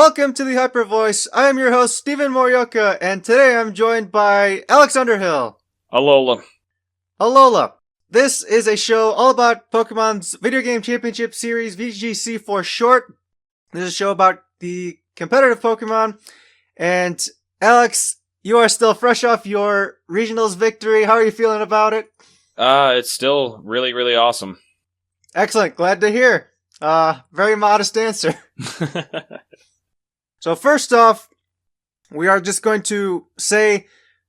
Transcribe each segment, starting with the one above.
Welcome to the Hyper Voice. I am your host, Stephen Morioka, and today I'm joined by Alex Underhill. Alola. Alola. This is a show all about Pokemon's Video Game Championship Series, VGC for short. This is a show about the competitive Pokemon. And Alex, you are still fresh off your regionals victory. How are you feeling about it? It's still really, really awesome. Excellent. Glad to hear. Very modest answer. So first off, we are just going to say,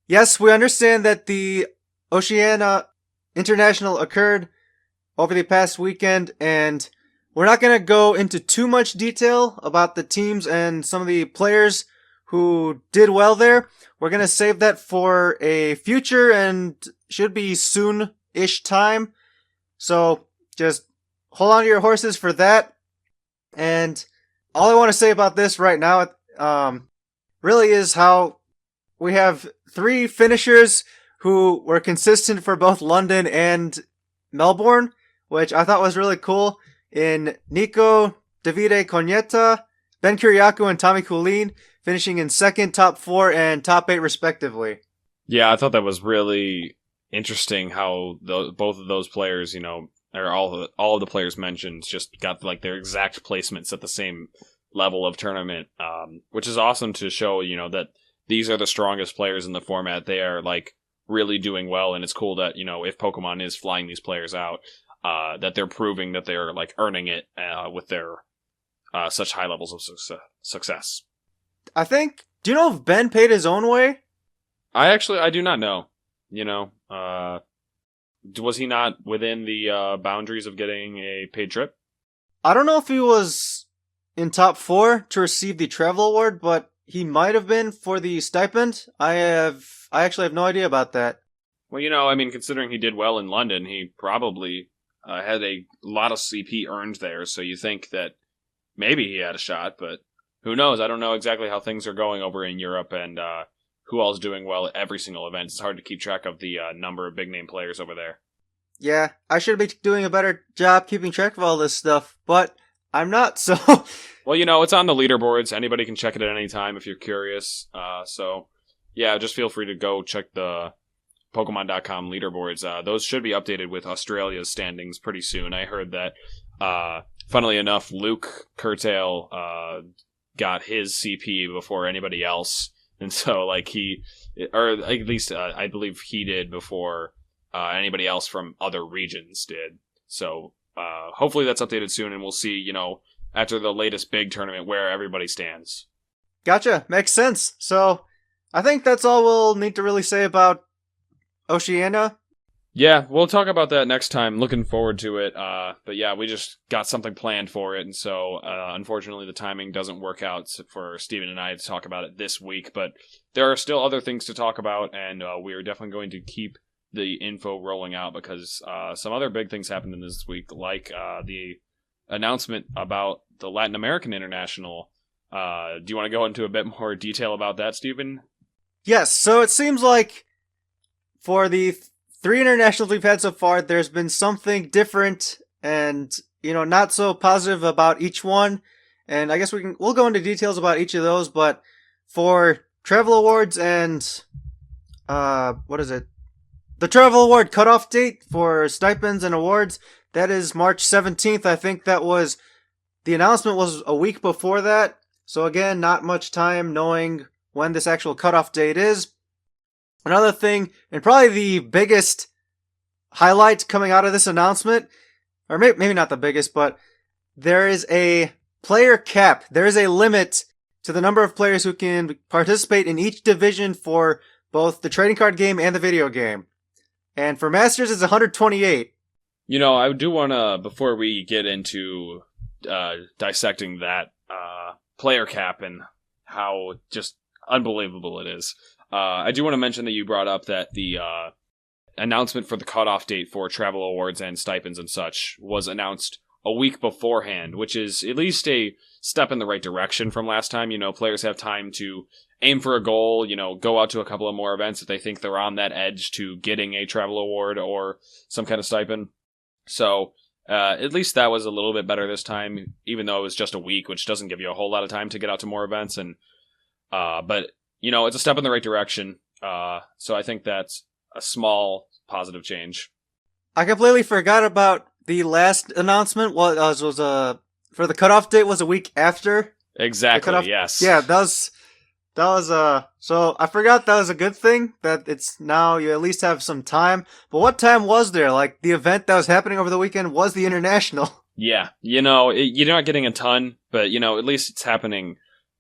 yes, we understand that the Oceania International occurred over the past weekend, and we're not going to go into too much detail about the teams and some of the players who did well there. We're going to save that for a future and should be soon-ish time. So just hold on to your horses for that. And all I want to say about this right now, really is how we have three finishers who were consistent for both London and Melbourne, which I thought was really cool. In Nico, Davide Cognetta, Ben Kiriakou, and Tommy Kulin, finishing in second, top 4, and top 8 respectively. Yeah, I thought that was really interesting how both of those players, or all of the players mentioned, just got like their exact placements at the same level of tournament, which is awesome to show, that these are the strongest players in the format. They are like really doing well, and it's cool that, if Pokemon is flying these players out, that they're proving that they're like earning it with their such high levels of success. I think, do you know if Ben paid his own way? I do not know. Was he not within the boundaries of getting a paid trip? I don't know if he was in top 4 to receive the travel award, but he might have been for the stipend. I actually have no idea about that. Well, considering he did well in London, he probably had a lot of CP earned there, so you think that maybe he had a shot, but who knows? I don't know exactly how things are going over in Europe and who all's doing well at every single event. It's hard to keep track of the number of big-name players over there. Yeah, I should be doing a better job keeping track of all this stuff, but I'm not, so... Well, it's on the leaderboards. Anybody can check it at any time if you're curious. So, yeah, just feel free to go check the Pokemon.com leaderboards. Those should be updated with Australia's standings pretty soon. I heard that, funnily enough, Luke Curtail got his CP before anybody else. And so, I believe he did before anybody else from other regions did. So, hopefully that's updated soon, and we'll see, after the latest big tournament, where everybody stands. Gotcha. Makes sense. So, I think that's all we'll need to really say about Oceania. Yeah, we'll talk about that next time. Looking forward to it. But yeah, we just got something planned for it, and so unfortunately the timing doesn't work out for Steven and I to talk about it this week. But there are still other things to talk about, and we are definitely going to keep the info rolling out because some other big things happened in this week, like the announcement about the Latin American International. Do you want to go into a bit more detail about that, Steven? Yes, so it seems like for the 3 internationals we've had so far, there's been something different and, not so positive about each one. And I guess we'll go into details about each of those, but for travel awards and, the travel award cutoff date for stipends and awards, that is March 17th. I think the announcement was a week before that. So again, not much time knowing when this actual cutoff date is. Another thing, and probably the biggest highlight coming out of this announcement, or maybe not the biggest, but there is a player cap. There is a limit to the number of players who can participate in each division for both the trading card game and the video game. And for Masters, it's 128. I do want to, before we get into dissecting that player cap and how just unbelievable it is, I do want to mention that you brought up that the announcement for the cutoff date for travel awards and stipends and such was announced a week beforehand, which is at least a step in the right direction from last time. Players have time to aim for a goal, go out to a couple of more events if they think they're on that edge to getting a travel award or some kind of stipend. So At least that was a little bit better this time, even though it was just a week, which doesn't give you a whole lot of time to get out to more events. And but it's a step in the right direction. So I think that's a small positive change. I completely forgot about the last announcement. Was for the cutoff date was a week after. Exactly. Yes. Yeah, that was so I forgot that was a good thing that it's now you at least have some time. But what time was there? Like the event that was happening over the weekend was the international. Yeah, you're not getting a ton, but at least it's happening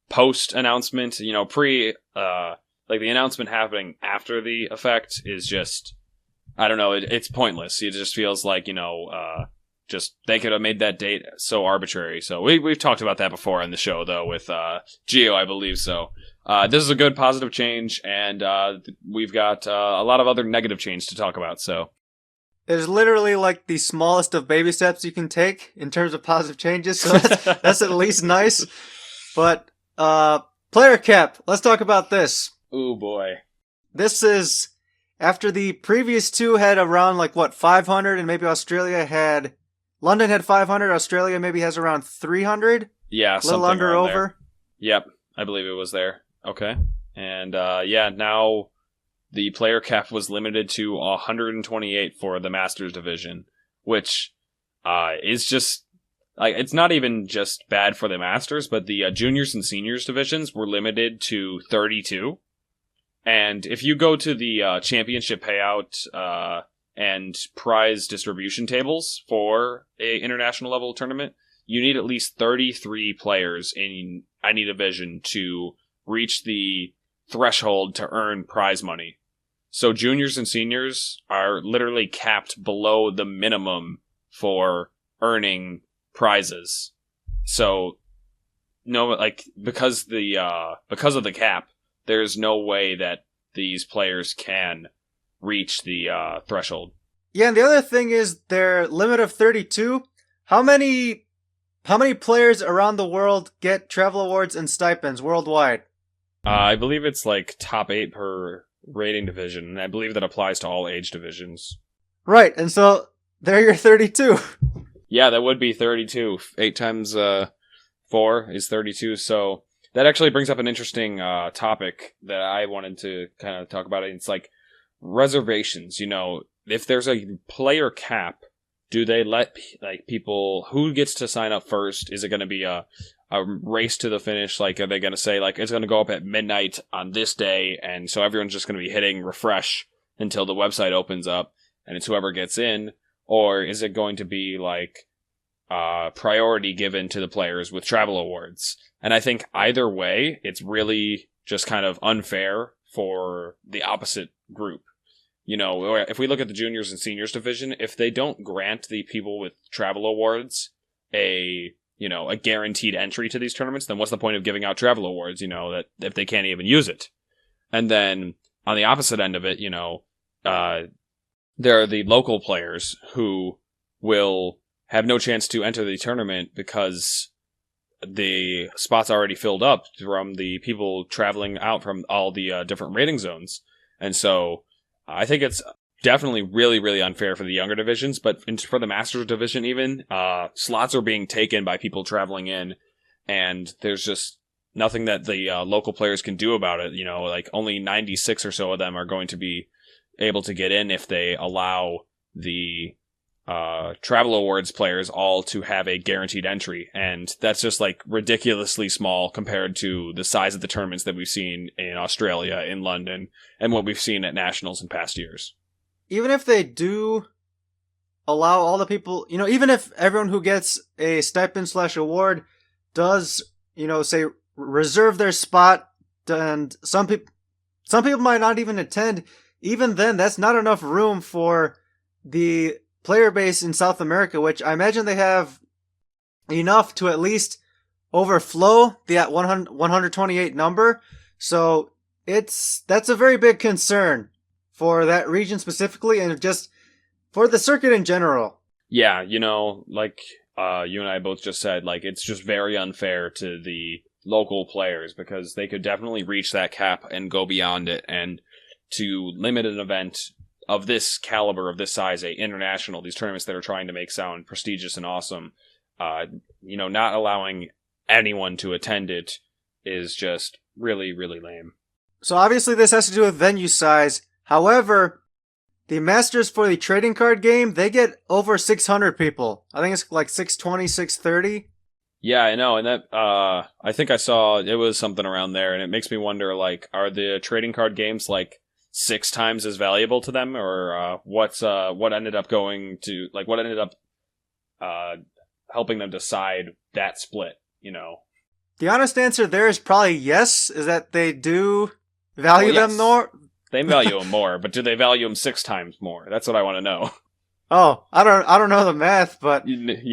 post announcement. Pre like the announcement happening after the effect is just, I don't know, it's pointless. It just feels like just they could have made that date so arbitrary. So we've talked about that before on the show though with Geo, I believe. So this is a good positive change, and we've got a lot of other negative change to talk about. So it's literally like the smallest of baby steps you can take in terms of positive changes. So that's at least nice. But player cap, let's talk about this. Ooh boy, this is after the previous two had around 500, and maybe London had 500. Australia maybe has around 300. Yeah, a little under over. There. Yep, I believe it was there. Okay, and now the player cap was limited to 128 for the Masters division, which is just it's not even just bad for the Masters, but the juniors and seniors divisions were limited to 32. And if you go to the championship payout and prize distribution tables for a international level tournament, you need at least 33 players in any division to reach the threshold to earn prize money. So juniors and seniors are literally capped below the minimum for earning prizes. So because of the cap, there's no way that these players can reach the threshold. Yeah, and the other thing is their limit of 32. How many players around the world get travel awards and stipends worldwide? I believe it's top 8 per rating division, and I believe that applies to all age divisions. Right, and so there you're 32. Yeah, that would be 32. 8 times 4 is 32, so that actually brings up an interesting topic that I wanted to kind of talk about. It's reservations. If there's a player cap, do they let people who gets to sign up first? Is it going to be a race to the finish? Are they going to say it's going to go up at midnight on this day, and so everyone's just going to be hitting refresh until the website opens up, and it's whoever gets in? Or is it going to be priority given to the players with travel awards? And I think either way, it's really just kind of unfair for the opposite group. If we look at the juniors and seniors division, if they don't grant the people with travel awards a guaranteed entry to these tournaments, then what's the point of giving out travel awards, that if they can't even use it? And then on the opposite end of it, there are the local players who will have no chance to enter the tournament because the spots already filled up from the people traveling out from all the different rating zones. And so I think it's definitely really, really unfair for the younger divisions, but for the Masters division even, slots are being taken by people traveling in, and there's just nothing that the local players can do about it. Only 96 or so of them are going to be able to get in if they allow the travel awards players all to have a guaranteed entry, and that's just ridiculously small compared to the size of the tournaments that we've seen in Australia, in London, and what we've seen at nationals in past years. Even if they do allow all the people, even if everyone who gets a stipend/award does, say reserve their spot, and some people might not even attend, even then that's not enough room for the player base in South America, which I imagine they have enough to at least overflow the 128 number. So that's a very big concern for that region specifically, and just for the circuit in general. Yeah, you and I both just said, it's just very unfair to the local players, because they could definitely reach that cap and go beyond it, and to limit an event of this caliber, of this size, international, these tournaments that are trying to make sound prestigious and awesome, not allowing anyone to attend it is just really, really lame. So obviously this has to do with venue size. However, the Masters for the trading card game, they get over 600 people. I think it's like 620, 630. Yeah, I know, and that I think I saw it was something around there, and it makes me wonder, like, are the trading card games like 6 times as valuable to them, or what ended up helping them decide that split? The honest answer there is probably yes. Is that they do value them more? They value them more, but do they value them 6 times more? That's what I want to know. Oh, I don't know the math, but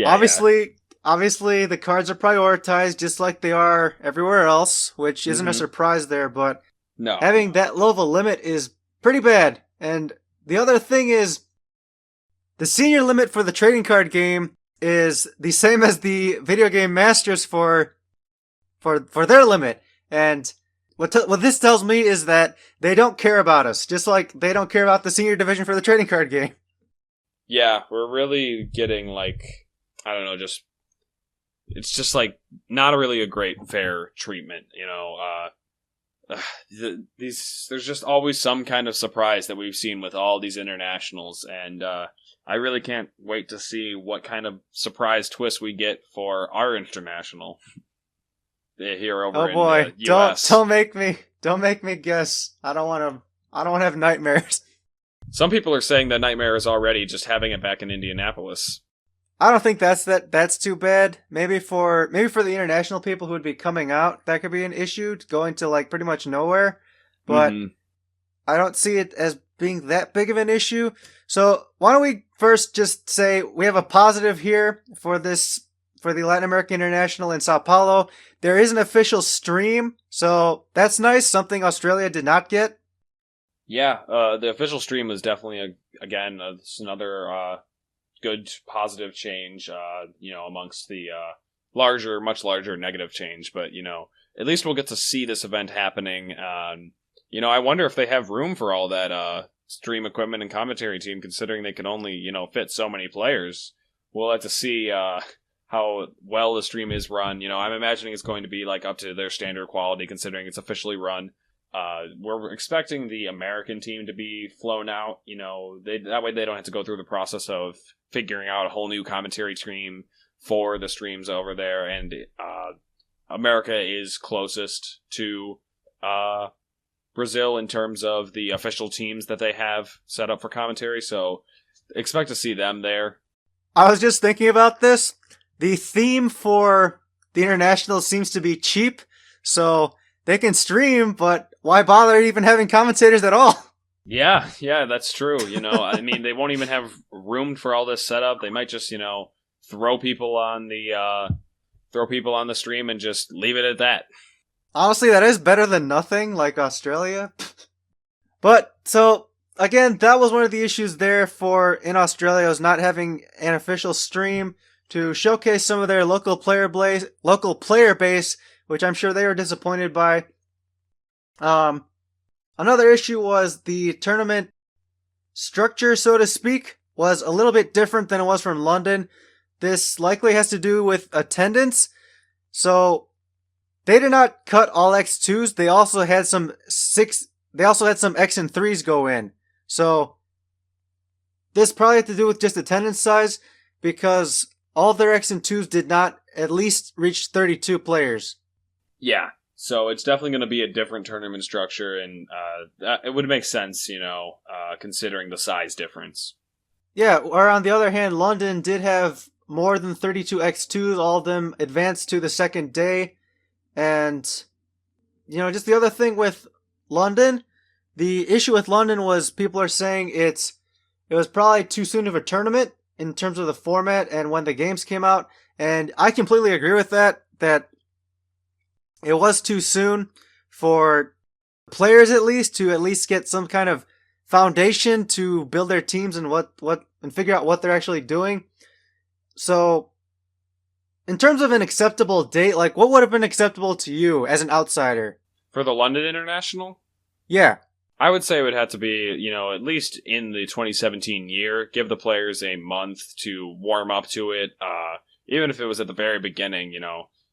obviously. Obviously, the cards are prioritized just like they are everywhere else, which isn't a surprise there, but no. Having that low of a limit is pretty bad. And the other thing is, the senior limit for the trading card game is the same as the video game masters for their limit. And what this tells me is that they don't care about us, just like they don't care about the senior division for the trading card game. Yeah, we're really getting, like, I don't know, it's just like not really a great fair treatment, there's just always some kind of surprise that we've seen with all these internationals, and I really can't wait to see what kind of surprise twist we get for our international here over in the US. Don't make me guess. I don't want to have nightmares. Some people are saying that nightmare is already just having it back in Indianapolis. I don't think that's too bad. Maybe for the international people who would be coming out, that could be an issue, going to like pretty much nowhere. But I don't see it as being that big of an issue. So why don't we first just say we have a positive here for the Latin American International in Sao Paulo. There is an official stream, so that's nice. Something Australia did not get. Yeah, the official stream is definitely another good positive change, amongst the much larger negative change. But, at least we'll get to see this event happening. I wonder if they have room for all that stream equipment and commentary team, considering they can only, fit so many players. We'll have to see how well the stream is run. I'm imagining it's going to be like up to their standard quality, considering it's officially run. We're expecting the American team to be flown out. That way they don't have to go through the process of figuring out a whole new commentary team for the streams over there. And America is closest to Brazil in terms of the official teams that they have set up for commentary. So expect to see them there. I was just thinking about this. The theme for the international seems to be cheap, so they can stream, but why bother even having commentators at all? Yeah, that's true. I mean, they won't even have room for all this setup. They might just, throw people on the stream and just leave it at that. Honestly, that is better than nothing, like Australia. But, so, again, that was one of the issues there in Australia, was not having an official stream to showcase some of their local player base, which I'm sure they were disappointed by. Another issue was the tournament structure, so to speak, was a little bit different than it was from London. This likely has to do with attendance. So they did not cut all X2s. They also had some X and 3s go in. So this probably had to do with just attendance size, because all their X and 2s did not at least reach 32 players. Yeah. So it's definitely going to be a different tournament structure, and it would make sense, considering the size difference. Yeah, or on the other hand, London did have more than 32 X2s, all of them advanced to the second day. And, just the other thing with London, the issue with London was people are saying it was probably too soon of a tournament in terms of the format and when the games came out. And I completely agree with that it was too soon for players at least get some kind of foundation to build their teams and and figure out what they're actually doing. So in terms of an acceptable date, like what would have been acceptable to you as an outsider? For the London International? Yeah. I would say it would have to be, at least in the 2017 year, give the players a month to warm up to it. Even if it was at the very beginning,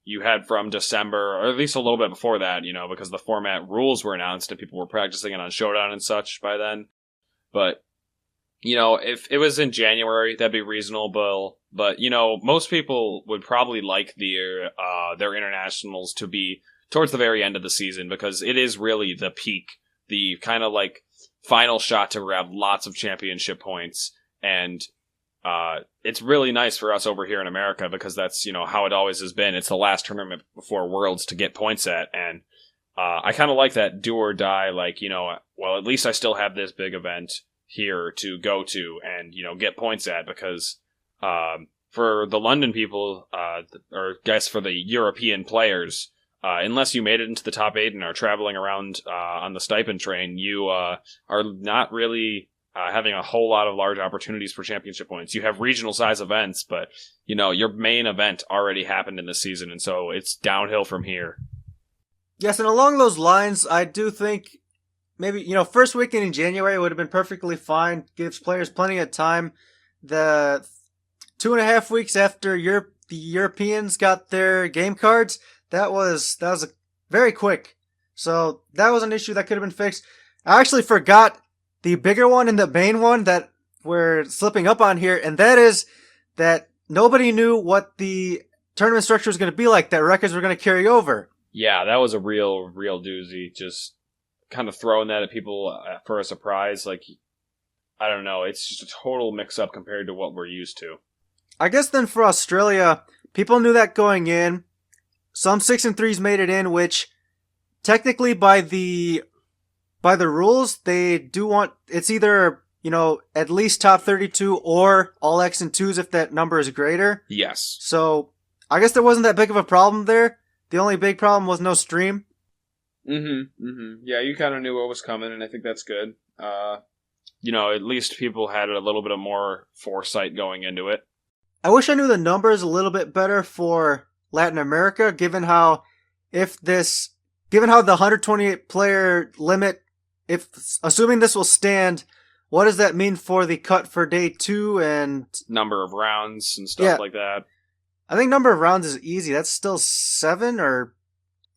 you had from December, or at least a little bit before that, because the format rules were announced and people were practicing it on Showdown and such by then. But, if it was in January, that'd be reasonable. But, most people would probably like their internationals to be towards the very end of the season, because it is really the peak, the kind of like final shot to grab lots of championship points. And it's really nice for us over here in America, because that's, how it always has been. It's the last tournament before Worlds to get points at. And I kind of like that do or die, like, well, at least I still have this big event here to go to and, get points at, because for the London people, or I guess for the European players, unless you made it into the top 8 and are traveling around on the stipend train, you are not really having a whole lot of large opportunities for championship points. You have regional size events, but your main event already happened in this season, and so it's downhill from here. Yes, and along those lines, I do think maybe, first weekend in January would have been perfectly fine. Gives players plenty of time. The 2.5 weeks after the Europeans got their game cards, that was very quick. So that was an issue that could have been fixed. I actually forgot the bigger one and the main one that we're slipping up on here, and that is that nobody knew what the tournament structure was going to be like, that records were going to carry over. Yeah, that was a real doozy. Just kind of throwing that at people for a surprise. Like, I don't know. It's just a total mix-up compared to what we're used to. I guess then for Australia, people knew that going in. Some 6 and 3s made it in, which technically by the rules, they do want, it's either, at least top 32 or all X and 2s if that number is greater. Yes. So I guess there wasn't that big of a problem there. The only big problem was no stream. Yeah, you kind of knew what was coming, and I think that's good. At least people had a little bit of more foresight going into it. I wish I knew the numbers a little bit better for Latin America, given how the 128 player limit, assuming this will stand, what does that mean for the cut for day 2 and number of rounds and stuff like that? I think number of rounds is easy. That's still 7, or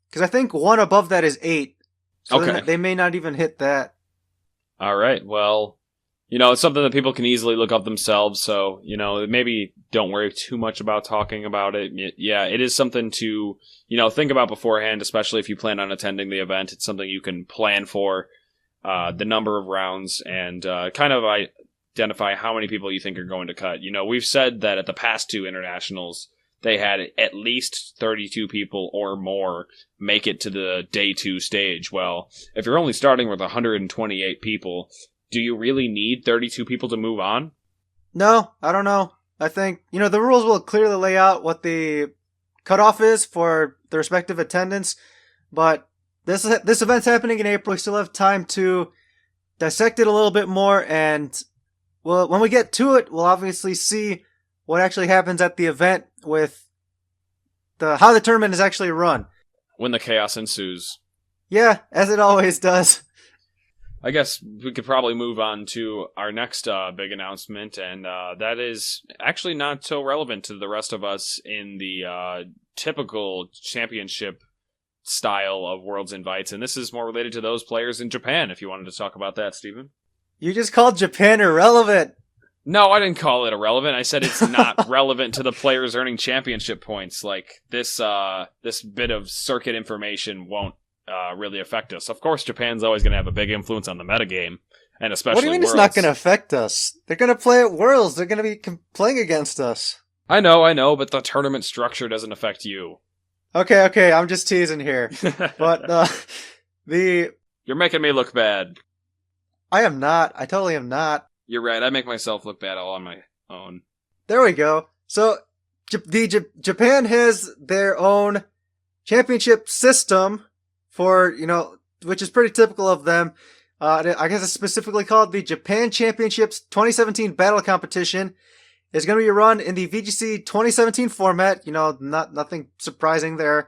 because I think one above that is 8. So okay, they may not even hit that. All right. Well, it's something that people can easily look up themselves. So, maybe don't worry too much about talking about it. Yeah, it is something to, think about beforehand, especially if you plan on attending the event. It's something you can plan for, the number of rounds, and kind of identify how many people you think are going to cut. We've said that at the past 2 internationals, they had at least 32 people or more make it to the day 2 stage. Well, if you're only starting with 128 people, do you really need 32 people to move on? No, I don't know. I think, the rules will clearly lay out what the cutoff is for the respective attendance, but this event's happening in April. We still have time to dissect it a little bit more, and well, when we get to it, we'll obviously see what actually happens at the event with how the tournament is actually run. When the chaos ensues. Yeah, as it always does. I guess we could probably move on to our next big announcement, and that is actually not so relevant to the rest of us in the typical championship style of Worlds Invites, and this is more related to those players in Japan, if you wanted to talk about that, Stephen. You just called Japan irrelevant. No, I didn't call it irrelevant. I said it's not relevant to the players earning championship points. Like, this bit of circuit information won't really affect us. Of course, Japan's always going to have a big influence on the metagame, and especially What do you mean Worlds. It's not going to affect us? They're going to play at Worlds. They're going to be playing against us. I know, but the tournament structure doesn't affect you. Okay, I'm just teasing here. But You're making me look bad. I am not. I totally am not. You're right. I make myself look bad all on my own. There we go. So, Japan has their own championship system for, which is pretty typical of them. I guess it's specifically called the Japan Championships 2017 Battle Competition. It's going to be run in the VGC 2017 format. Nothing surprising there.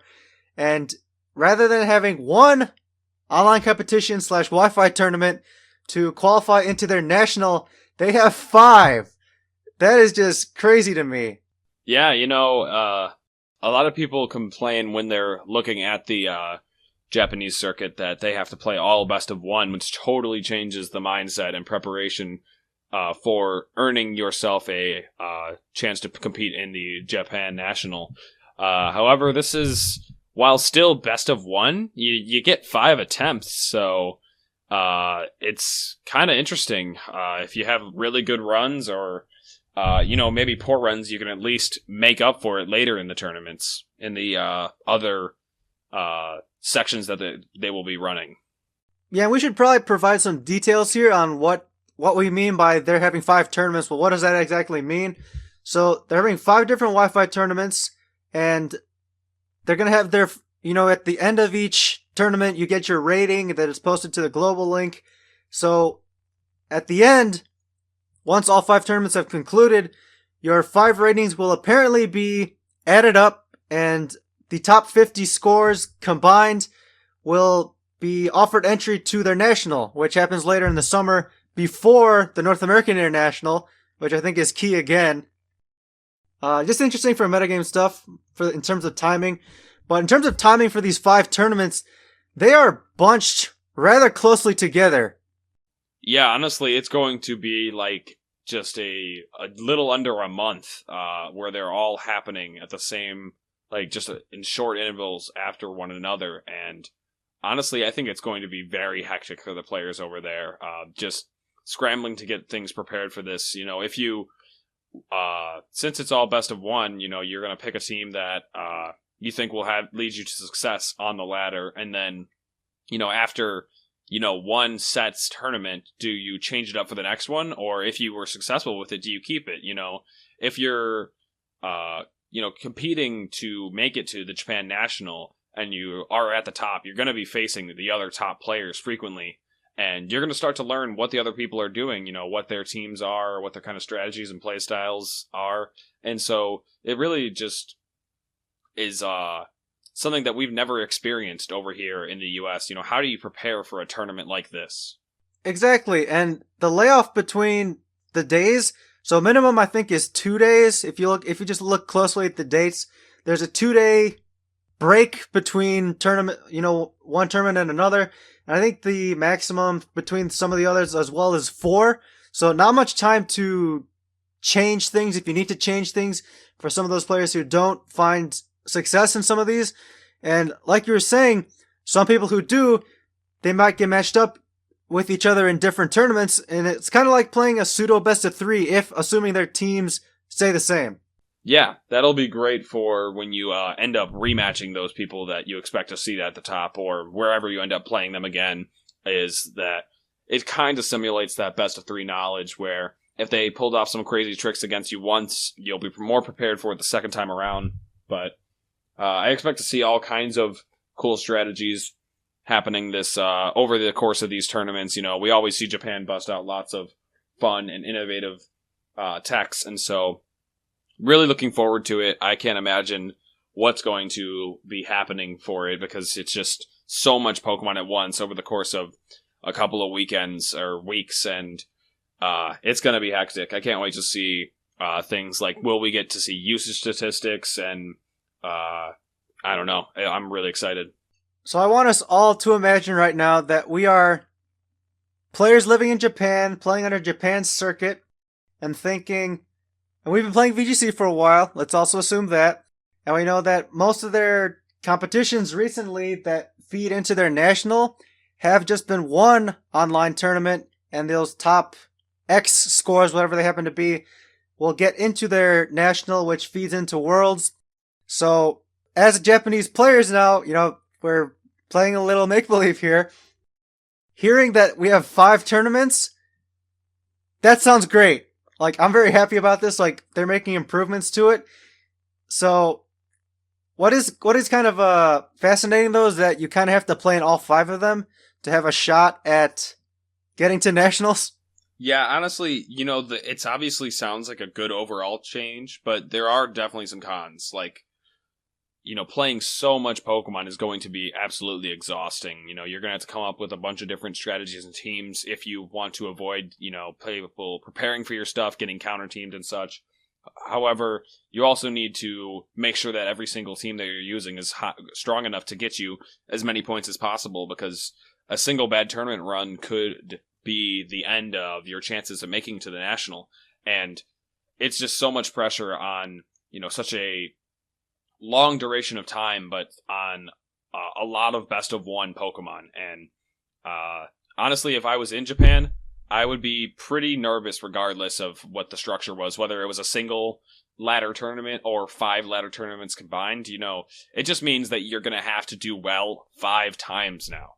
And rather than having one online competition / Wi-Fi tournament to qualify into their national. They have 5. That is just crazy to me. Yeah, a lot of people complain when they're looking at the Japanese circuit that they have to play all best of one, which totally changes the mindset and preparation for earning yourself a chance to compete in the Japan National. However, this is, while still best of one, you get 5 attempts, so it's kind of interesting. If you have really good runs or maybe poor runs, you can at least make up for it later in the tournaments, in the other sections that they will be running. Yeah, we should probably provide some details here on what we mean by they're having 5 tournaments. Well, what does that exactly mean? So they're having 5 different Wi-Fi tournaments, and they're going to have their, at the end of each tournament, you get your rating that is posted to the global link. So at the end, once all 5 tournaments have concluded, your 5 ratings will apparently be added up, and the top 50 scores combined will be offered entry to their national, which happens later in the summer before the North American International, which I think is key again. Just interesting for metagame stuff in terms of timing. But in terms of timing for these 5 tournaments, they are bunched rather closely together. Yeah, honestly, it's going to be like just a little under a month where they're all happening at the same, like just in short intervals after one another. And honestly, I think it's going to be very hectic for the players over there. Just scrambling to get things prepared for this. If you, since it's all best of one, you're going to pick a team that you think will lead you to success on the ladder. And then, after one sets tournament, do you change it up for the next one? Or if you were successful with it, do you keep it? If you're, competing to make it to the Japan National and you are at the top, you're going to be facing the other top players frequently. And you're going to start to learn what the other people are doing, what their teams are, what their kind of strategies and play styles are. And so it really just is, something that we've never experienced over here in the US. How do you prepare for a tournament like this? Exactly. And the layoff between the days, so minimum I think is 2 days. If you just look closely at the dates, there's a 2-day break between tournament, one tournament and another. And I think the maximum between some of the others as well is 4. So not much time to change things if you need to change things for some of those players who don't find success in some of these. And like you were saying, some people who do, they might get matched up with each other in different tournaments, and it's kind of like playing a pseudo best of 3 if assuming their teams stay the same. Yeah, that'll be great for when you end up rematching those people that you expect to see at the top, or wherever you end up playing them again, is that it kind of simulates that best of 3 knowledge where if they pulled off some crazy tricks against you once, you'll be more prepared for it the second time around. But I expect to see all kinds of cool strategies happening this over the course of these tournaments. We always see Japan bust out lots of fun and innovative techs, and so really looking forward to it. I can't imagine what's going to be happening for it because it's just so much Pokemon at once over the course of a couple of weekends or weeks, and it's going to be hectic. I can't wait to see things like, will we get to see usage statistics, and I don't know. I'm really excited. So I want us all to imagine right now that we are players living in Japan, playing under Japan's circuit, and thinking, and we've been playing VGC for a while, let's also assume that, and we know that most of their competitions recently that feed into their national have just been one online tournament, and those top X scores, whatever they happen to be, will get into their national, which feeds into Worlds. So, as Japanese players now, we're playing a little make-believe here. Hearing that we have 5 tournaments, that sounds great. Like, I'm very happy about this. Like, they're making improvements to it. So, what is kind of fascinating though is that you kind of have to play in all 5 of them to have a shot at getting to nationals. Yeah, honestly, it's obviously sounds like a good overall change, but there are definitely some cons. Like, playing so much Pokemon is going to be absolutely exhausting. You're going to have to come up with a bunch of different strategies and teams if you want to avoid, people preparing for your stuff, getting counter-teamed and such. However, you also need to make sure that every single team that you're using is strong enough to get you as many points as possible, because a single bad tournament run could be the end of your chances of making to the National. And it's just so much pressure on, such a long duration of time, but on a lot of best of one Pokemon. And honestly, if I was in Japan, I would be pretty nervous regardless of what the structure was, whether it was a single ladder tournament or 5 ladder tournaments combined. It just means that you're going to have to do well 5 times now.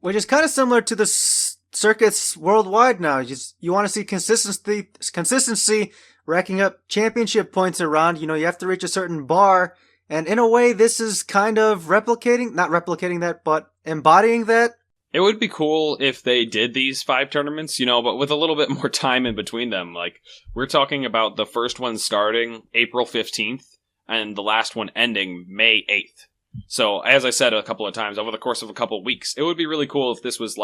Which is kind of similar to the circuits worldwide now. You want to see consistency, racking up championship points around. You have to reach a certain bar. And in a way, this is kind of not replicating that, but embodying that. It would be cool if they did these 5 tournaments, but with a little bit more time in between them. Like, we're talking about the first one starting April 15th and the last one ending May 8th. So, as I said a couple of times, over the course of a couple of weeks, it would be really cool if this was,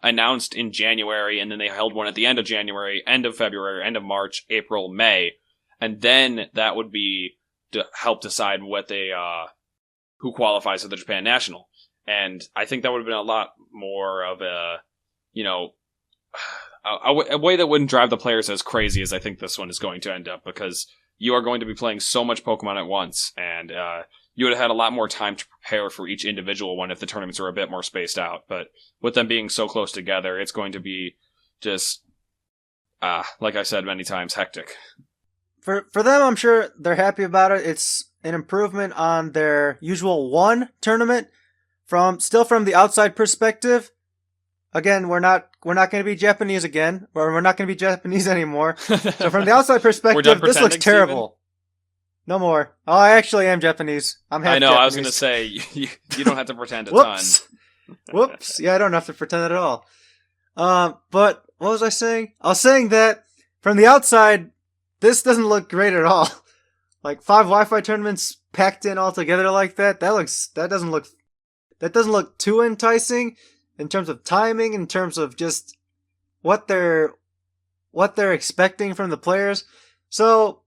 announced in January, and then they held one at the end of January, end of February, end of March, April, May, and then that would be to help decide who qualifies for the Japan National. And I think that would have been a lot more of a way that wouldn't drive the players as crazy as I think this one is going to end up, because you are going to be playing so much Pokemon at once, and you would have had a lot more time to prepare for each individual one if the tournaments were a bit more spaced out. But with them being so close together, it's going to be just, like I said many times, hectic. For them, I'm sure they're happy about it. It's an improvement on their usual one tournament. From the outside perspective, again, we're not going to be Japanese again, or we're not going to be Japanese anymore. So from the outside perspective, this looks terrible. Steven? No more. Oh, I actually am Japanese. I'm half I know. Japanese. I was going to say you don't have to pretend a Whoops. ton. Whoops. Yeah, I don't have to pretend that at all. But what was I saying? I was saying that from the outside, this doesn't look great at all. 5 Wi-Fi tournaments packed in all together like that. That doesn't look too enticing in terms of timing, in terms of just what they're expecting from the players. So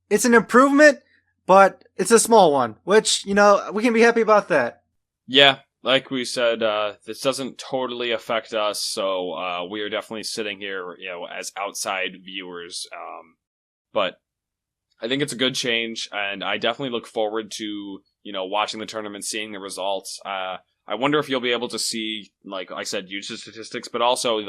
it's an improvement, but it's a small one, which, we can be happy about that. Yeah, like we said, this doesn't totally affect us, so we are definitely sitting here, as outside viewers. But I think it's a good change, and I definitely look forward to watching the tournament, seeing the results. I wonder if you'll be able to see, like I said, usage statistics, but also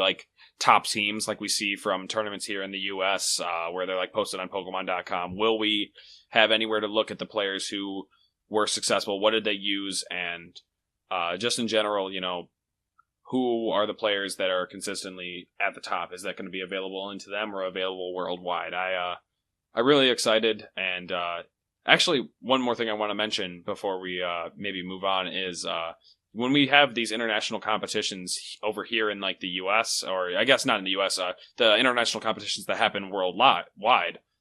top teams like we see from tournaments here in the US, where they're posted on Pokemon.com. Will we have anywhere to look at the players who were successful? What did they use? And just in general, who are the players that are consistently at the top? Is that going to be available into them or available worldwide? I'm really excited, and actually, one more thing I want to mention before we maybe move on is when we have these international competitions over here in the US, or I guess not in the US, the international competitions that happen worldwide,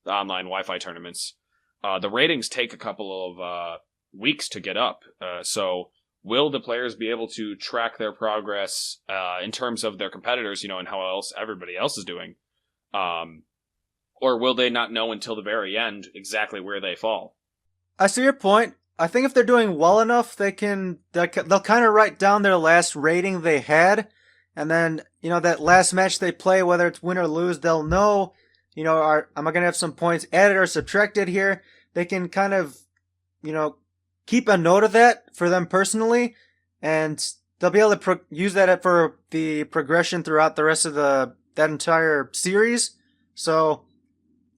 the online Wi-Fi tournaments, the ratings take a couple of weeks to get up. So will the players be able to track their progress in terms of their competitors, and how everybody else is doing? Or will they not know until the very end exactly where they fall? I see your point. I think if they're doing well enough, they'll kind of write down their last rating they had, and then, that last match they play, whether it's win or lose, they'll know, am I going to have some points added or subtracted here? They can kind of, keep a note of that for them personally, and they'll be able to use that for the progression throughout the rest of that entire series. So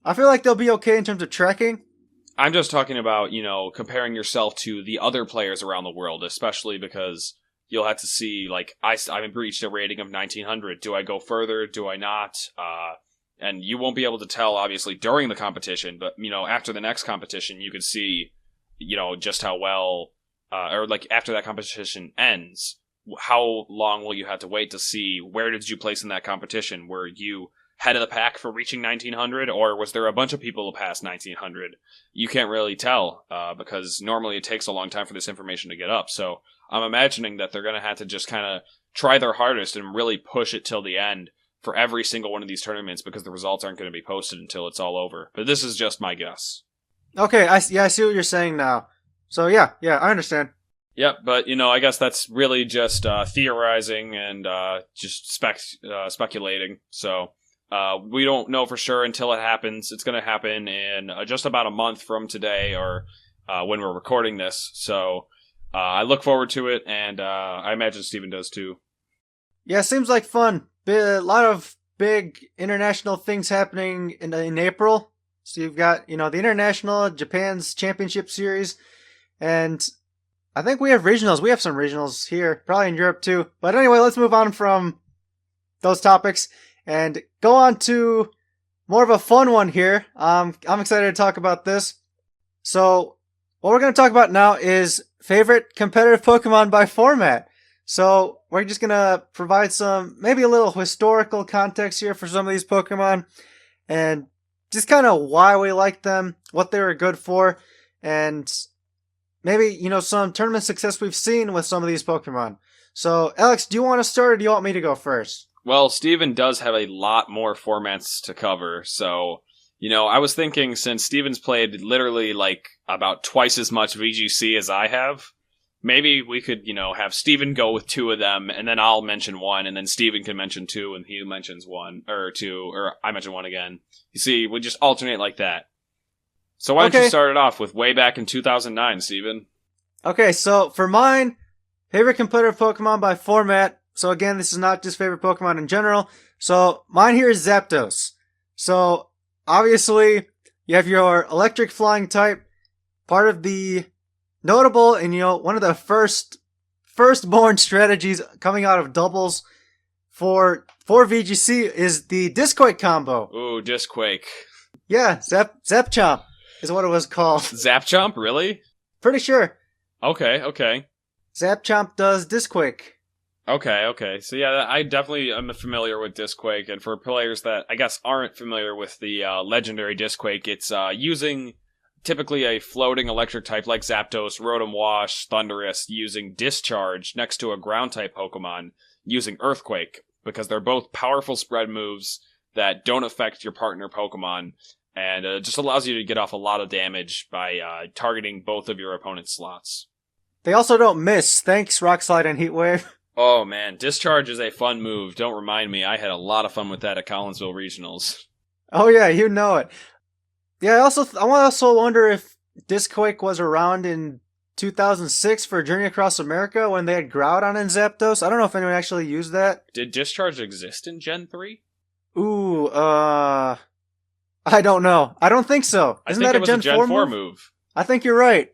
I feel like they'll be okay in terms of tracking. I'm just talking about, comparing yourself to the other players around the world, especially because you'll have to see, I've reached a rating of 1900. Do I go further? Do I not? And you won't be able to tell, obviously, during the competition, but, after the next competition, you could see, just how well, or after that competition ends, how long will you have to wait to see where did you place in that competition? Were you head of the pack for reaching 1900, or was there a bunch of people past 1900? You can't really tell because normally it takes a long time for this information to get up. So I'm imagining that they're going to have to just kind of try their hardest and really push it till the end for every single one of these tournaments because the results aren't going to be posted until it's all over. But this is just my guess. Okay, I see what you're saying now. So yeah, I understand. Yep, but I guess that's really just theorizing and just speculating. So we don't know for sure until it happens. It's going to happen in just about a month from today, or when we're recording this. So I look forward to it, and I imagine Steven does too. Yeah, seems like fun. A lot of big international things happening in April. So you've got the international, Japan's championship series, and I think we have regionals. We have some regionals here, probably in Europe too. But anyway, let's move on from those topics and go on to more of a fun one here. I'm excited to talk about this. So what we're going to talk about now is favorite competitive Pokemon by format. So we're just going to provide maybe a little historical context here for some of these Pokemon and just kind of why we like them, what they were good for, and maybe, some tournament success we've seen with some of these Pokemon. So, Alex, do you want to start or do you want me to go first? Well, Steven does have a lot more formats to cover. So, I was thinking since Steven's played literally about twice as much VGC as I have, maybe we could, have Steven go with two of them, and then I'll mention one, and then Steven can mention two, and he mentions one, or two, or I mention one again. You see, we just alternate like that. So why don't you start it off with way back in 2009, Steven? Okay, so for mine, favorite competitive Pokemon by format. So again, this is not just favorite Pokemon in general. So mine here is Zapdos. So obviously, you have your electric flying type. Part of the notable and, one of the firstborn strategies coming out of doubles for VGC is the Disquake combo. Ooh, Disquake. Yeah, Zapchomp is what it was called. Zapchomp, really? Pretty sure. Okay. Zapchomp does Disquake. Okay. So yeah, I definitely am familiar with Disquake, and for players that I guess aren't familiar with the legendary Disquake, it's using typically a floating electric type like Zapdos, Rotom Wash, Thundurus, using Discharge next to a ground type Pokemon using Earthquake, because they're both powerful spread moves that don't affect your partner Pokemon, and it just allows you to get off a lot of damage by targeting both of your opponent's slots. They also don't miss. Thanks, Rock Slide and Heat Wave. Oh man, Discharge is a fun move. Don't remind me. I had a lot of fun with that at Collinsville Regionals. Oh yeah, you know it. Yeah, I also wonder if Disquake was around in 2006 for Journey Across America when they had Groudon and Zapdos. I don't know if anyone actually used that. Did Discharge exist in Gen 3? Ooh, I don't know. I don't think so. Isn't that it was a Gen 4 move? I think you're right.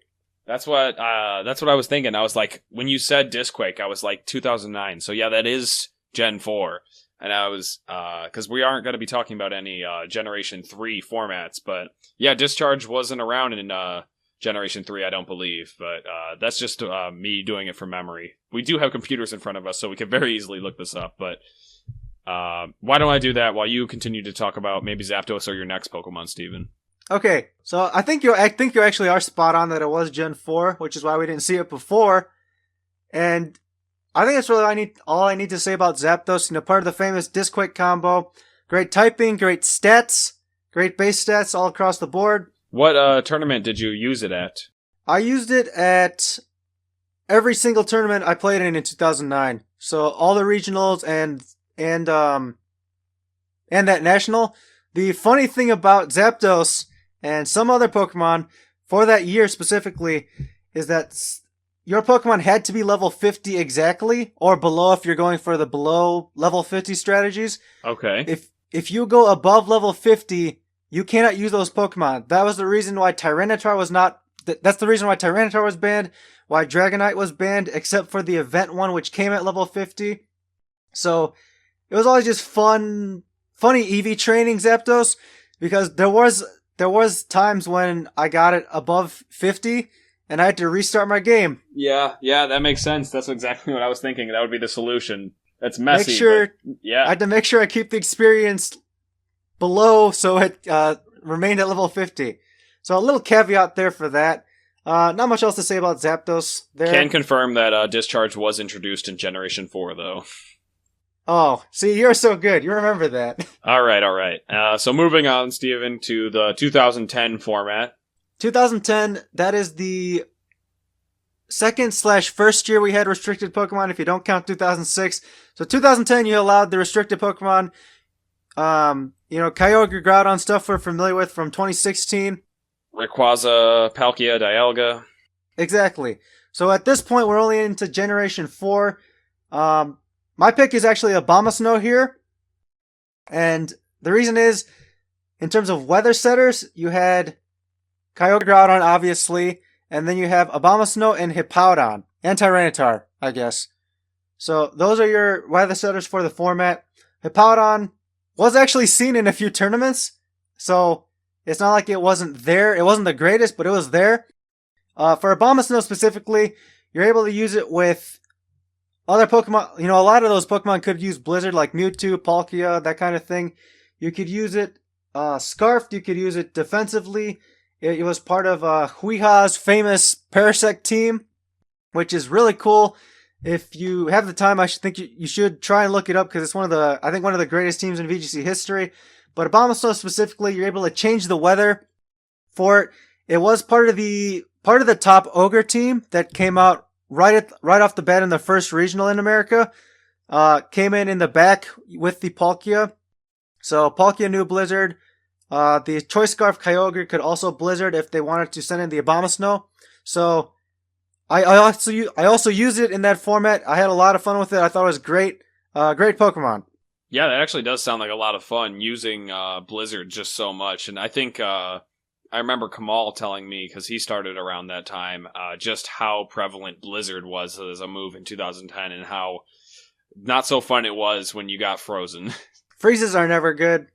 That's what I was thinking. I was like, when you said Disquake, I was like 2009. So yeah, that is Gen 4. And I was, because we aren't going to be talking about any Generation 3 formats, but yeah, Discharge wasn't around in Generation 3, I don't believe, but that's just me doing it from memory. We do have computers in front of us, so we can very easily look this up, but why don't I do that while you continue to talk about maybe Zapdos or your next Pokemon, Steven? Okay, so I think you actually are spot on that it was Gen 4, which is why we didn't see it before, and I think that's really all I need to say about Zapdos. Part of the famous Disquake combo. Great typing, great stats, great base stats all across the board. What tournament did you use it at? I used it at every single tournament I played in 2009. So all the regionals and that national. The funny thing about Zapdos and some other Pokemon for that year specifically is that your Pokemon had to be level 50 exactly, or below if you're going for the below level 50 strategies. Okay. If you go above level 50, you cannot use those Pokemon. That was the reason why Tyranitar was not... That's the reason why Tyranitar was banned, why Dragonite was banned, except for the event one, which came at level 50. So, it was always just funny EV training Zapdos, because there was times when I got it above 50, and I had to restart my game. Yeah, that makes sense. That's exactly what I was thinking. That would be the solution. That's messy. I had to make sure I keep the experience below, so it remained at level 50. So a little caveat there for that. Not much else to say about Zapdos there. Can confirm that Discharge was introduced in Generation 4, though. Oh, see, you're so good. You remember that. All right. So moving on, Steven, to the 2010 format. 2010, that is the second/first year we had restricted Pokemon, if you don't count 2006. So 2010, you allowed the restricted Pokemon. Kyogre, Groudon, stuff we're familiar with from 2016. Rayquaza, Palkia, Dialga. Exactly. So at this point, we're only into Generation 4. My pick is actually Abomasnow here. And the reason is, in terms of weather setters, you had Kyogre, Groudon, obviously. And then you have Abomasnow and Hippowdon. And Tyranitar, I guess. So those are your weather setters for the format. Hippowdon was actually seen in a few tournaments. So it's not like it wasn't there. It wasn't the greatest, but it was there. For Abomasnow specifically, you're able to use it with other Pokemon. A lot of those Pokemon could use Blizzard, like Mewtwo, Palkia, that kind of thing. You could use it Scarfed. You could use it defensively. It was part of Huiha's famous Parasect team, which is really cool. If you have the time, I think you should try and look it up because it's one of the greatest teams in VGC history. But Abomasnow specifically, you're able to change the weather for it. It was part of the top Ogre team that came out right off the bat in the first regional in America. Came in the back with the Palkia. So Palkia knew Blizzard. The Choice Scarf Kyogre could also Blizzard if they wanted to send in the Abomasnow. So I also used it in that format. I had a lot of fun with it. I thought it was great. Great Pokemon. Yeah, that actually does sound like a lot of fun using Blizzard just so much. And I think I remember Kamal telling me, because he started around that time, just how prevalent Blizzard was as a move in 2010 and how not so fun it was when you got frozen. Freezes are never good.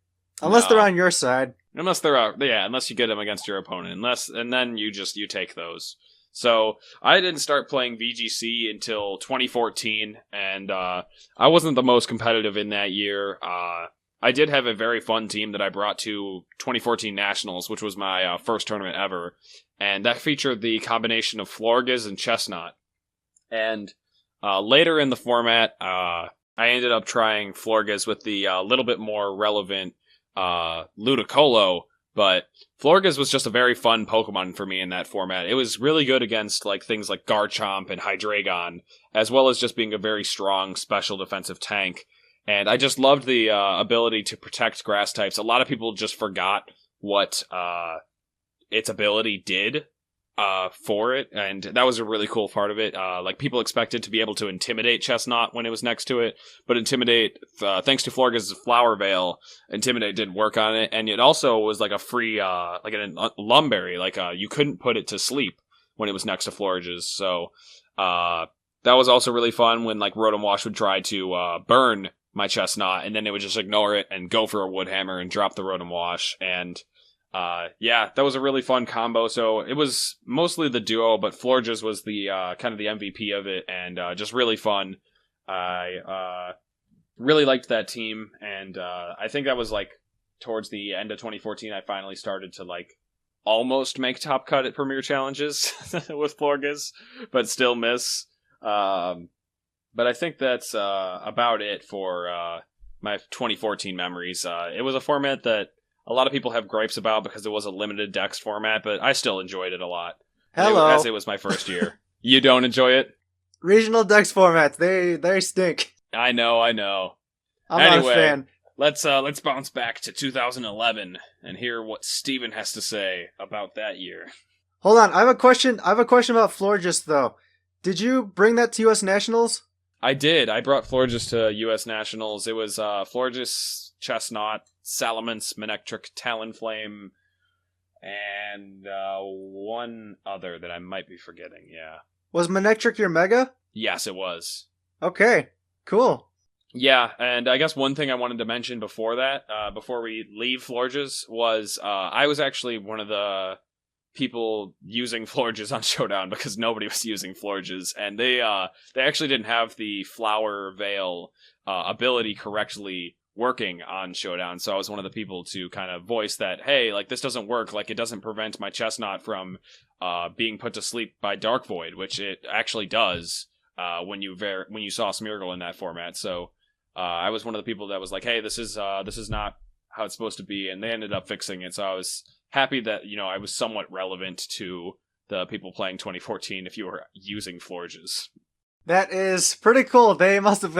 Unless they're on your side. Unless you get them against your opponent. And then you take those. So I didn't start playing VGC until 2014, and I wasn't the most competitive in that year. I did have a very fun team that I brought to 2014 Nationals, which was my first tournament ever, and that featured the combination of Florges and Chestnut. And later in the format, I ended up trying Florges with the little bit more relevant Ludicolo, but Florges was just a very fun Pokemon for me in that format. It was really good against things like Garchomp and Hydreigon, as well as just being a very strong special defensive tank. And I just loved the ability to protect grass types. A lot of people just forgot what its ability did for it, and that was a really cool part of it. People expected to be able to intimidate Chestnut when it was next to it, but Intimidate, thanks to Florges' Flower Veil, Intimidate didn't work on it, and it also was like a free, like a Lumberry, you couldn't put it to sleep when it was next to Florges, so that was also really fun when Rotom Wash would try to burn my Chestnut, and then it would just ignore it and go for a Wood Hammer and drop the Rotom Wash, and that was a really fun combo. So it was mostly the duo, but Florges was the kind of the MVP of it, and just really fun. I really liked that team, and I think that was towards the end of 2014. I finally started to almost make top cut at Premier Challenges with Florges, but still miss. But I think that's about it for my 2014 memories. It was a format that a lot of people have gripes about because it was a limited dex format, but I still enjoyed it a lot. Hello. As it was my first year. You don't enjoy it? Regional dex formats, they stink. I know. I'm not a fan. Let's bounce back to 2011 and hear what Steven has to say about that year. Hold on, I have a question about Florges though. Did you bring that to US Nationals? I did. I brought Florges to US Nationals. It was Florges, Chestnut, Salamence, Manectric, Talonflame, and one other that I might be forgetting, yeah. Was Manectric your Mega? Yes, it was. Okay, cool. Yeah, and I guess one thing I wanted to mention before that, before we leave Florges, was I was actually one of the people using Florges on Showdown because nobody was using Florges, and they actually didn't have the Flower Veil ability correctly working on Showdown, so I was one of the people to kind of voice that, hey, like, this doesn't work, like, it doesn't prevent my Chestnut from being put to sleep by Dark Void, which it actually does when you saw Smeargle in that format. So I was one of the people that was like, hey, this is not how it's supposed to be, and they ended up fixing it, so I was happy that, I was somewhat relevant to the people playing 2014 if you were using Florges. That is pretty cool. They must have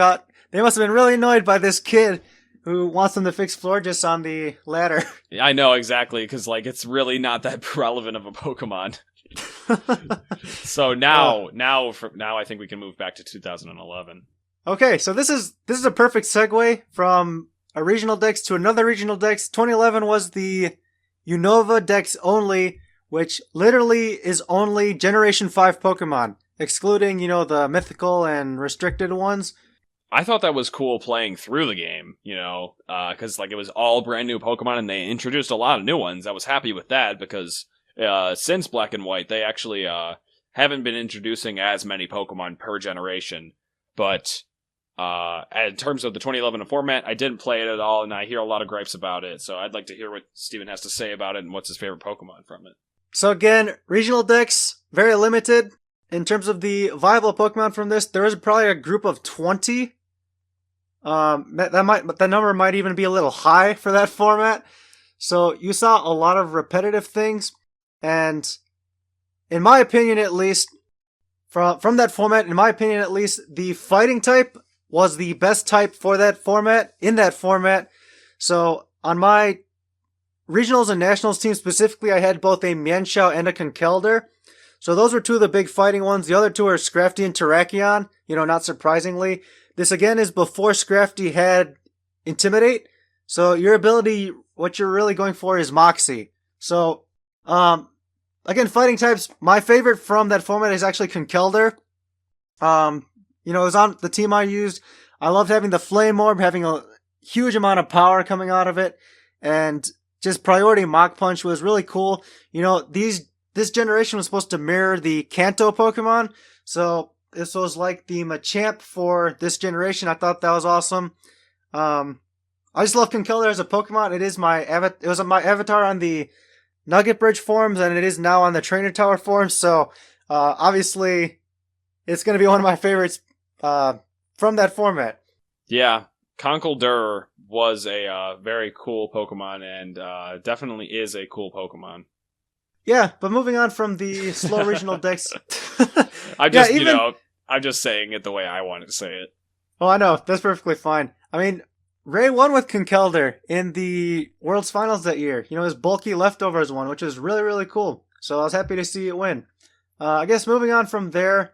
been really annoyed by this kid who wants them to fix Florges on the ladder. I know, exactly, because, like, it's really not that relevant of a Pokemon. So now I think we can move back to 2011. Okay, so this is a perfect segue from a regional dex to another regional dex. 2011 was the Unova dex only, which literally is only Generation 5 Pokemon, excluding, the mythical and restricted ones. I thought that was cool playing through the game, because, like, it was all brand new Pokemon and they introduced a lot of new ones. I was happy with that because since Black and White, they actually haven't been introducing as many Pokemon per generation. But in terms of the 2011 format, I didn't play it at all, and I hear a lot of gripes about it. So I'd like to hear what Steven has to say about it and what's his favorite Pokemon from it. So again, regional decks, very limited. In terms of the viable Pokemon from this, there is probably a group of 20. That number might even be a little high for that format. So you saw a lot of repetitive things, and in my opinion, at least, from that format, in my opinion, at least, the fighting type was the best type for that format, in that format. So on my regionals and nationals team specifically, I had both a Mienshao and a Conkeldurr. So those were two of the big fighting ones. The other two are Scrafty and Terrakion, not surprisingly. This again is before Scrafty had Intimidate. So your ability, what you're really going for is Moxie. So, again, fighting types, my favorite from that format is actually Conkeldurr. It was on the team I used. I loved having the Flame Orb, having a huge amount of power coming out of it. And just priority Mach Punch was really cool. This generation was supposed to mirror the Kanto Pokemon. So this was like the Machamp for this generation. I thought that was awesome. I just love Conkeldurr as a Pokemon. It was my avatar on the Nugget Bridge forums, and it is now on the Trainer Tower forums. So obviously, it's going to be one of my favorites from that format. Yeah, Conkeldurr was a very cool Pokemon, and definitely is a cool Pokemon. Yeah, but moving on from the slow regional decks. I'm just saying it the way I wanted to say it. Oh, I know. That's perfectly fine. I mean, Ray won with Conkeldurr in the World's Finals that year. His bulky leftovers one, which was really, really cool. So I was happy to see it win. I guess moving on from there,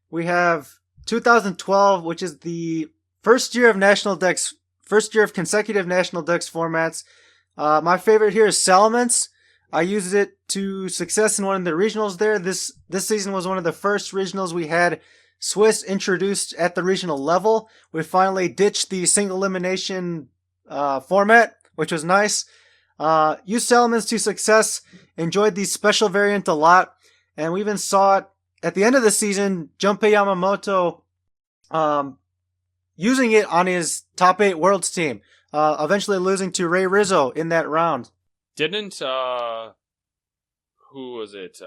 we have 2012, which is the first year of consecutive National Dex formats. My favorite here is Salamence. I used it to success in one of the regionals there. This season was one of the first regionals we had Swiss introduced at the regional level. We finally ditched the single elimination format, which was nice. Used Salamence to success. Enjoyed the special variant a lot. And we even saw it at the end of the season, Junpei Yamamoto using it on his top 8 Worlds team. Eventually losing to Ray Rizzo in that round. Didn't, who was it?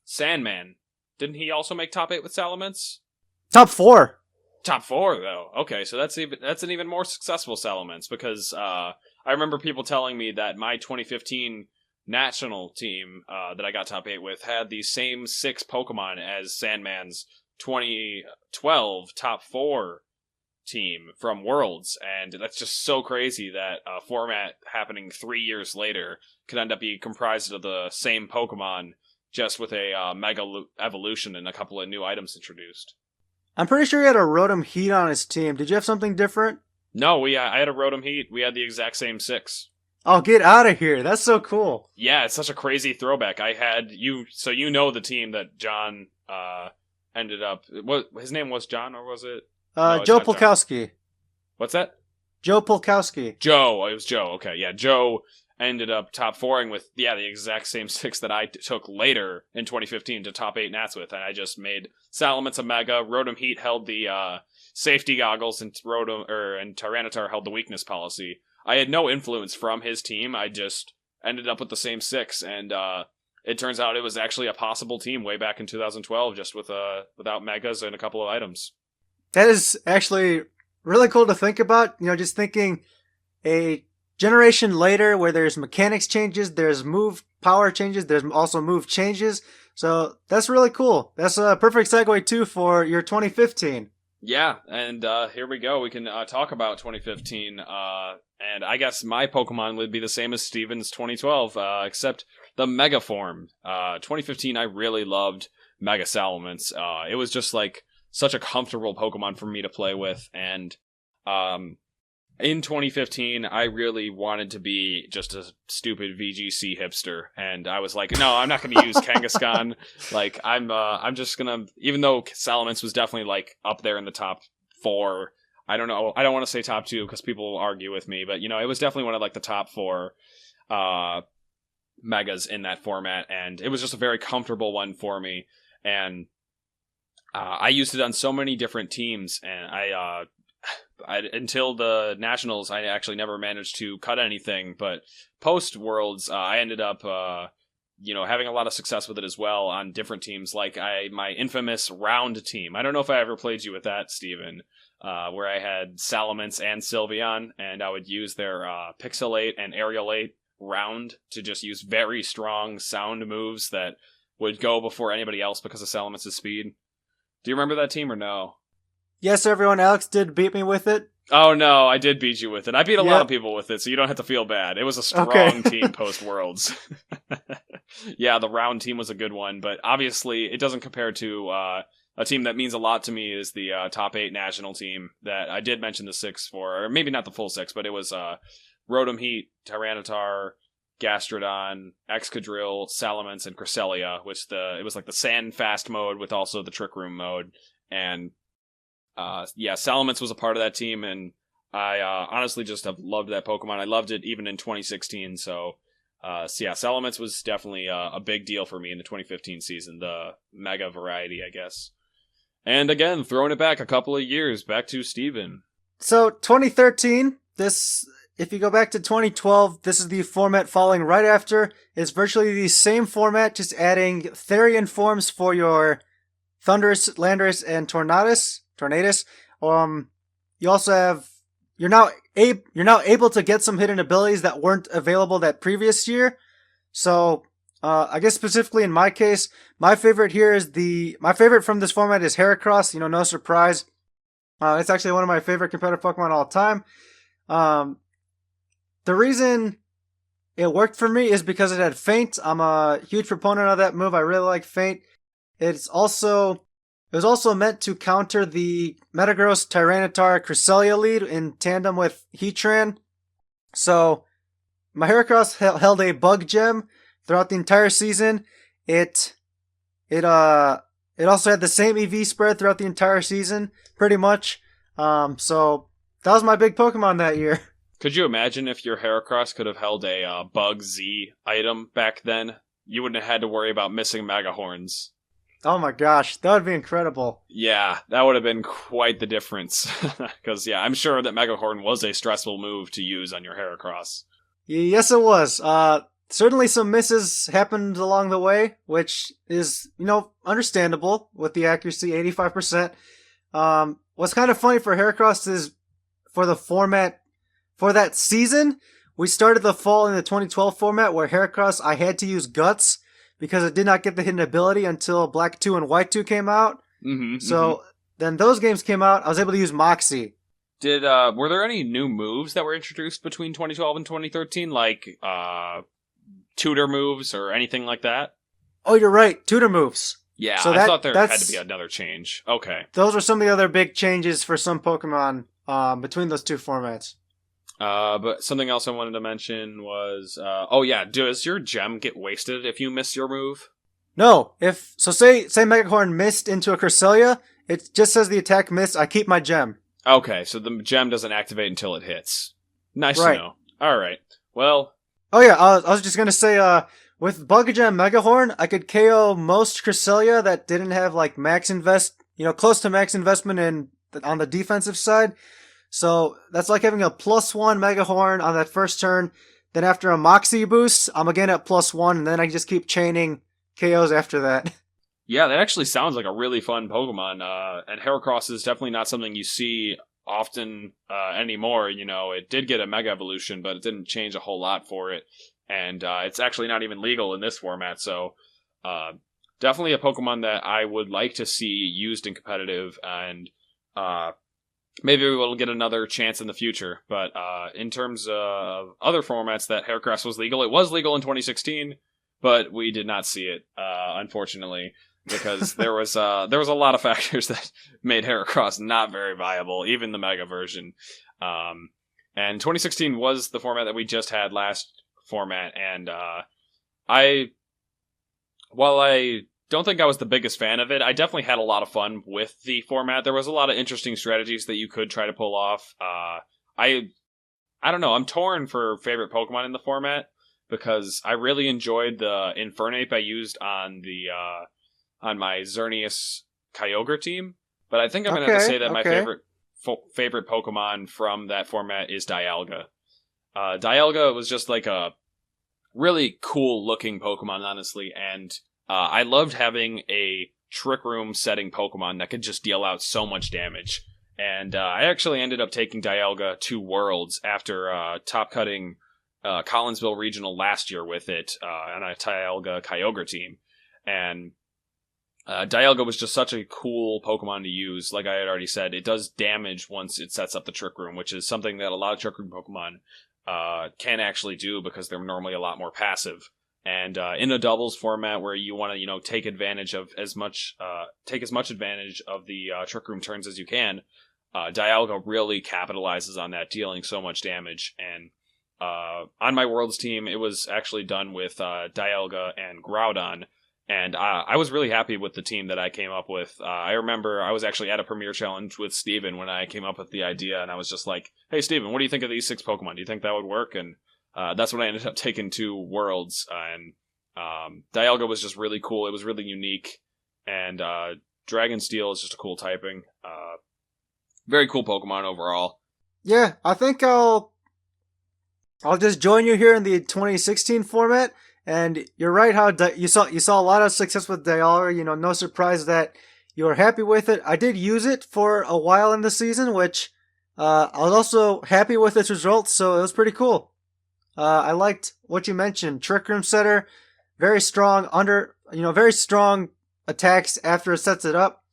Sandman. Didn't he also make top 8 with Salamence? Top 4. Top 4, though. Okay, so that's an even more successful Salamence, because I remember people telling me that my 2015 national team that I got top 8 with had the same 6 Pokemon as Sandman's 2012 top 4 team from Worlds, and that's just so crazy that a format happening 3 years later could end up being comprised of the same Pokemon, just with a Mega Evolution and a couple of new items introduced. I'm pretty sure he had a Rotom Heat on his team. Did you have something different? No, I had a Rotom Heat. We had the exact same 6. Oh, get out of here. That's so cool. Yeah, it's such a crazy throwback. I had you, so the team that John ended up, his name was John, or was it? No, Joe Polkowski. What's that? Joe Polkowski. Joe. It was Joe. Okay, yeah. Joe ended up top 4ing with, the exact same 6 that I took later in 2015 to top 8 Nats with. And I just made Salamence a Mega. Rotom Heat held the safety goggles and and Tyranitar held the weakness policy. I had no influence from his team. I just ended up with the same 6, and it turns out it was actually a possible team way back in 2012, just without megas and a couple of items. That is actually really cool to think about. Just thinking a generation later where there's mechanics changes, there's move power changes, there's also move changes. So that's really cool. That's a perfect segue too for your 2015. Yeah, and here we go. We can talk about 2015. And I guess my Pokemon would be the same as Steven's 2012, except the Mega form. 2015, I really loved Mega Salamence. It was just like such a comfortable Pokemon for me to play with, and in 2015, I really wanted to be just a stupid VGC hipster, and I was like, no, I'm not going to use Kangaskhan. Like, I'm just gonna, even though Salamence was definitely like up there in the top 4. I don't know. I don't want to say top 2 because people will argue with me, but it was definitely one of like the top 4 megas in that format, and it was just a very comfortable one for me. And I used it on so many different teams, and I until the Nationals, I actually never managed to cut anything, but post Worlds, I ended up, having a lot of success with it as well on different teams, like my infamous round team. I don't know if I ever played you with that, Steven, where I had Salamence and Sylveon, and I would use their Pixelate and Aerialate round to just use very strong sound moves that would go before anybody else because of Salamance's speed. Do you remember that team or no? Yes, everyone. Alex did beat me with it. Oh, no, I did beat you with it. I beat a lot of people with it, so you don't have to feel bad. It was a strong team post-Worlds. Yeah, the round team was a good one, but obviously it doesn't compare to a team that means a lot to me is the top 8 national team that I did mention the 6 for, or maybe not the full 6, but it was Rotom Heat, Tyranitar, Gastrodon, Excadrill, Salamence, and Cresselia, which it was like the Sand Fast mode with also the Trick Room mode, and Salamence was a part of that team, and I honestly just have loved that Pokemon. I loved it even in 2016, so Salamence was definitely a big deal for me in the 2015 season, the Mega variety, I guess. And again, throwing it back a couple of years, back to Steven. So, 2013, if you go back to 2012, this is the format following right after. It's virtually the same format, just adding Therian forms for your Thundurus, Landorus, and Tornadus. You also have you're now able to get some hidden abilities that weren't available that previous year. So I guess specifically in my case, my favorite from this format is Heracross. No surprise. It's actually one of my favorite competitive Pokemon of all time. The reason it worked for me is because it had Feint. I'm a huge proponent of that move. I really like Feint. It was also meant to counter the Metagross Tyranitar Cresselia lead in tandem with Heatran. So, my Heracross held a Bug Gem throughout the entire season. It also had the same EV spread throughout the entire season, pretty much. So, that was my big Pokemon that year. Could you imagine if your Heracross could have held a Bug Z item back then? You wouldn't have had to worry about missing Megahorns. Oh my gosh, that would be incredible. Yeah, that would have been quite the difference. Because, I'm sure that Megahorn was a stressful move to use on your Heracross. Yes, it was. Certainly some misses happened along the way, which is, understandable with the accuracy, 85%. What's kind of funny for Heracross is for the format, for that season, we started the fall in the 2012 format where Heracross, I had to use Guts, because it did not get the hidden ability until Black 2 and White 2 came out. Then those games came out, I was able to use Moxie. Were there any new moves that were introduced between 2012 and 2013, like tutor moves or anything like that? Oh, you're right, tutor moves. Yeah, so I thought there had to be another change. Okay. Those were some of the other big changes for some Pokemon between those two formats. But something else I wanted to mention was, does your gem get wasted if you miss your move? No. Say Megahorn missed into a Cresselia, it just says the attack missed, I keep my gem. Okay, so the gem doesn't activate until it hits. Nice to know. Alright, well... Oh yeah, I was just gonna say, with Bug Gem Megahorn, I could KO most Cresselia that didn't have, max invest, close to max investment in on the defensive side. So that's like having a +1 Mega Horn on that first turn. Then after a Moxie boost, I'm again at +1, and then I just keep chaining KOs after that. Yeah, that actually sounds like a really fun Pokemon. And Heracross is definitely not something you see often anymore. You know, it did get a Mega Evolution, but it didn't change a whole lot for it. And it's actually not even legal in this format, so definitely a Pokemon that I would like to see used in competitive, and maybe we will get another chance in the future. But in terms of other formats that Heracross was legal, it was legal in 2016, but we did not see it, unfortunately, because there was a lot of factors that made Heracross not very viable, even the Mega version. And 2016 was the format that we just had last format, and while I don't think I was the biggest fan of it, I definitely had a lot of fun with the format. There was a lot of interesting strategies that you could try to pull off. I don't know, I'm torn for favorite Pokemon in the format, because I really enjoyed the Infernape I used on the on my Xerneas Kyogre team, but I think I'm going to have to say that my favorite Pokemon from that format is Dialga. Dialga was just like a really cool looking Pokemon, honestly, and I loved having a Trick Room setting Pokemon that could just deal out so much damage. And I actually ended up taking Dialga to Worlds after top cutting Collinsville Regional last year with it on a Dialga Kyogre team. And Dialga was just such a cool Pokemon to use. Like I had already said, it does damage once it sets up the Trick Room, which is something that a lot of Trick Room Pokemon can actually do, because they're normally a lot more passive. And in a doubles format where you want to, take advantage of as much advantage of the Trick Room turns as you can, Dialga really capitalizes on that, dealing so much damage. And on my Worlds team, it was actually done with Dialga and Groudon. And I was really happy with the team that I came up with. I remember I was actually at a Premier Challenge with Steven when I came up with the idea, and I was just like, hey, Steven, what do you think of these 6 Pokemon? Do you think that would work? And that's what I ended up taking to Worlds. And Dialga was just really cool. It was really unique. And Dragon Steel is just a cool typing. Very cool Pokemon overall. Yeah, I think I'll just join you here in the 2016 format. And you're right, how you saw a lot of success with Dialga. No surprise that you were happy with it. I did use it for a while in the season, which I was also happy with its results, so it was pretty cool. I liked what you mentioned. Trick Room setter, very strong very strong attacks after it sets it up.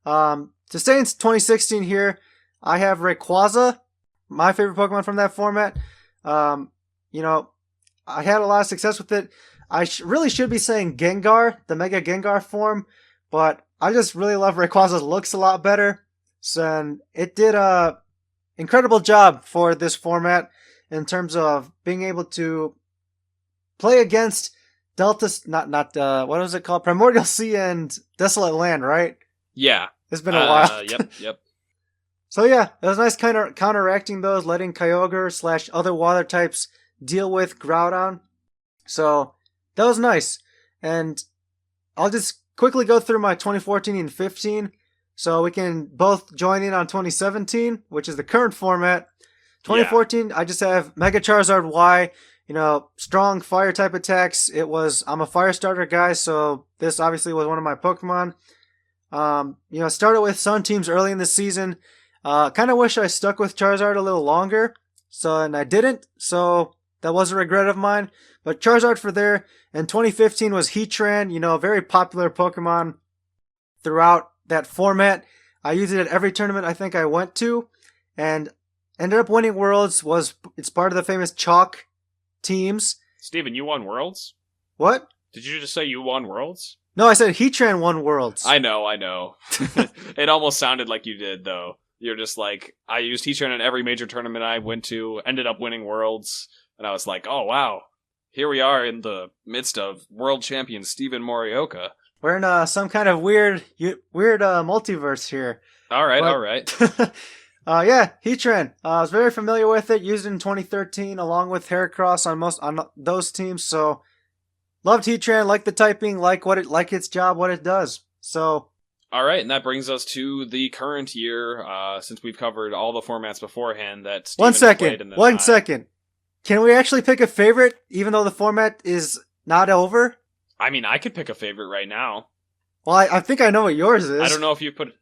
To stay in 2016 here, I have Rayquaza, my favorite Pokemon from that format. I had a lot of success with it. I really should be saying Gengar, the Mega Gengar form, but I just really love Rayquaza's looks a lot better. So it did a incredible job for this format in terms of being able to play against what was it called? Primordial Sea and Desolate Land, right? Yeah. It's been a while. Yep. So yeah, it was nice kind of counteracting those, letting Kyogre / other water types deal with Groudon. So that was nice. And I'll just quickly go through my 2014 and 15 so we can both join in on 2017, which is the current format. 2014, I just have Mega Charizard Y, strong fire type attacks. I'm a fire starter guy, so this obviously was one of my Pokemon. Started with Sun teams early in the season. Kind of wish I stuck with Charizard a little longer, and I didn't, so that was a regret of mine. But Charizard for there. And 2015 was Heatran, a very popular Pokemon throughout that format. I used it at every tournament I think I went to, and ended up winning Worlds. It's part of the famous Chalk teams. Steven, you won Worlds? What? Did you just say you won Worlds? No, I said Heatran won Worlds. I know. It almost sounded like you did, though. You're just like, I used Heatran in every major tournament I went to, ended up winning Worlds, and I was like, oh wow, here we are in the midst of world champion Steven Morioka. We're in some kind of weird multiverse here. All right. Yeah, Heatran. I was very familiar with it. Used it in 2013 along with Heracross on those teams. So loved Heatran, like the typing, like its job, what it does. So All right, and that brings us to the current year, since we've covered all the formats beforehand that Steven played in the One time. second. Can we actually pick a favorite, even though the format is not over? I mean, I could pick a favorite right now. Well, I think I know what yours is. I don't know if you put...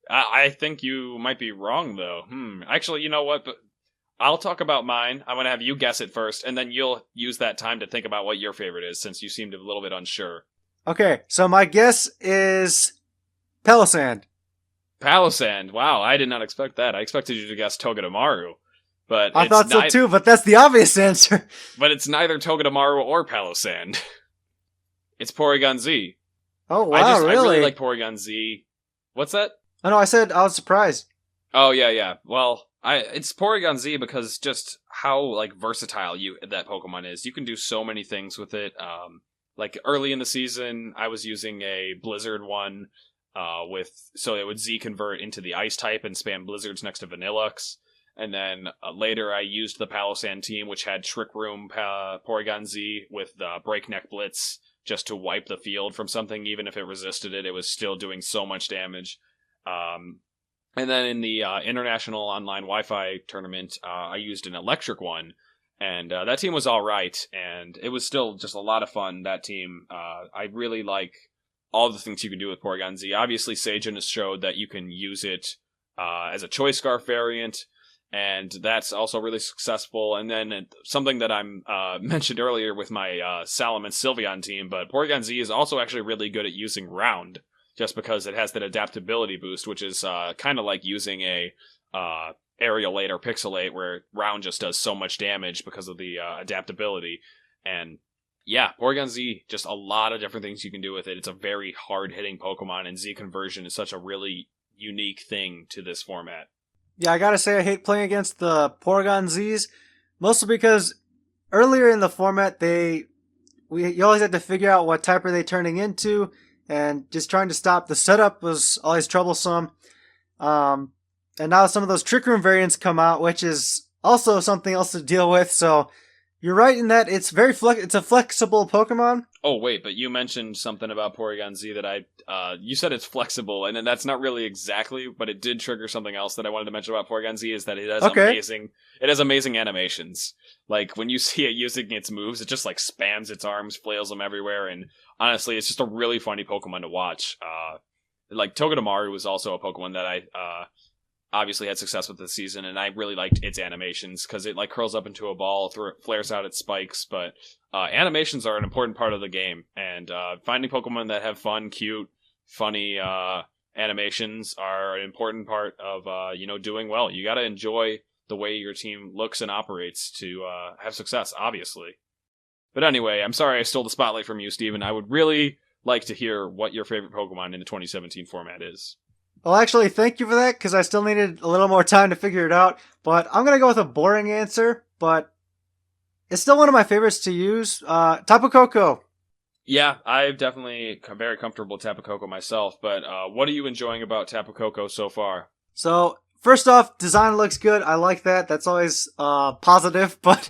I think you might be wrong, though. Actually, you know what? But I'll talk about mine. I'm going to have you guess it first, and then you'll use that time to think about what your favorite is, since you seemed a little bit unsure. Okay, so my guess is Palisand. Palisand. Wow, I did not expect that. I expected you to guess Togedemaru. But I thought so too, but that's the obvious answer. But it's neither Togedemaru or Palisand. It's Porygon Z. Oh, wow, I really? really like Porygon Z. What's that? Oh, no, I said I was surprised. Oh, yeah. Well, it's Porygon Z because just how, like, versatile that Pokemon is. You can do so many things with it. Like, early in the season, I was using a Blizzard one, so it would Z convert into the Ice type and spam Blizzards next to Vanillux. And then later I used the Palisand team, which had Trick Room Porygon Z with the Breakneck Blitz, just to wipe the field from something. Even if it resisted it, it was still doing so much damage. And then in the International Online Wi-Fi tournament, I used an electric one, and that team was alright, and it was still just a lot of fun, that team. I really like all the things you can do with Porygon Z. Obviously, Sajin has showed that you can use it as a Choice Scarf variant, and that's also really successful. And then something that I'm mentioned earlier with my Salamence Sylveon team, but Porygon Z is also actually really good at using Round, just because it has that adaptability boost, which is kind of like using a Aerialate or Pixelate, where Round just does so much damage because of the adaptability. And yeah, Porygon Z, just a lot of different things you can do with it. It's a very hard-hitting Pokemon, and Z conversion is such a really unique thing to this format. Yeah, I gotta say I hate playing against the Porygon Zs, mostly because earlier in the format you always had to figure out what type are they turning into, and just trying to stop the setup was always troublesome. And now some of those Trick Room variants come out, which is also something else to deal with. So you're right in that it's it's a flexible Pokemon. Oh wait, but you mentioned something about Porygon Z that you said it's flexible, and that's not really exactly, but it did trigger something else that I wanted to mention about Porygon Z, is that it has amazing animations. Like, when you see it using its moves, it just, like, spams its arms, flails them everywhere, and honestly, it's just a really funny Pokemon to watch. Like, Togedemaru was also a Pokemon that I obviously had success with this season, and I really liked its animations, because it, like, curls up into a ball, flares out its spikes, but animations are an important part of the game, and finding Pokemon that have fun, cute, funny animations are an important part of doing well. You gotta enjoy the way your team looks and operates to have success, obviously. But anyway, I'm sorry I stole the spotlight from you, Steven. I would really like to hear what your favorite Pokemon in the 2017 format is. Well, actually, thank you for that, because I still needed a little more time to figure it out. But I'm going to go with a boring answer, but it's still one of my favorites to use. Tapu Koko. Yeah, I'm definitely very comfortable with Tapu Koko myself, but what are you enjoying about Tapu Koko so far? So, first off, design looks good. I like that. That's always positive. But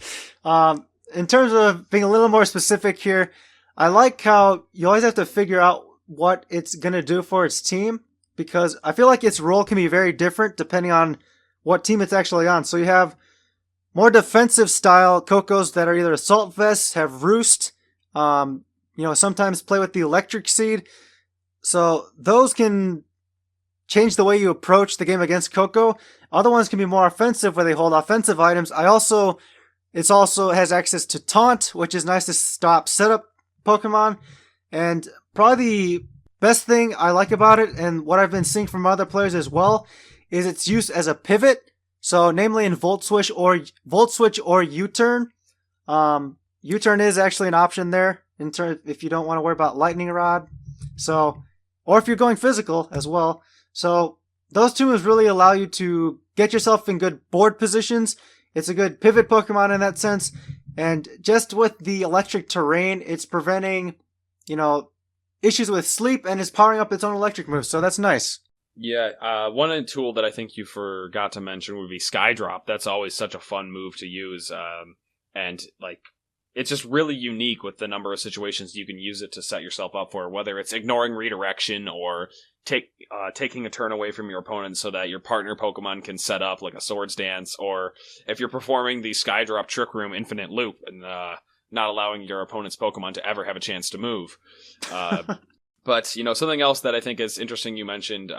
in terms of being a little more specific here, I like how you always have to figure out what it's going to do for its team, because I feel like its role can be very different depending on what team it's actually on. So you have more defensive style Kokos that are either Assault Vests, have Roost, sometimes play with the Electric Seed. So those can change the way you approach the game against Koko. Other ones can be more offensive, where they hold offensive items. It also has access to Taunt, which is nice to stop setup Pokemon. And probably the best thing I like about it, and what I've been seeing from other players as well, is its use as a pivot. So, namely in Volt Switch or U-Turn. U-Turn is actually an option there if you don't want to worry about Lightning Rod. So, or if you're going physical as well. So, those two really allow you to get yourself in good board positions. It's a good pivot Pokemon in that sense. And just with the electric terrain, it's preventing, issues with sleep, and is powering up its own electric moves. So that's nice. Yeah, one tool that I think you forgot to mention would be Skydrop. That's always such a fun move to use. And, like, it's just really unique with the number of situations you can use it to set yourself up for, whether it's ignoring redirection or taking a turn away from your opponent so that your partner Pokemon can set up like a Swords Dance, or if you're performing the Skydrop Trick Room Infinite Loop and not allowing your opponent's Pokemon to ever have a chance to move. But, something else that I think is interesting you mentioned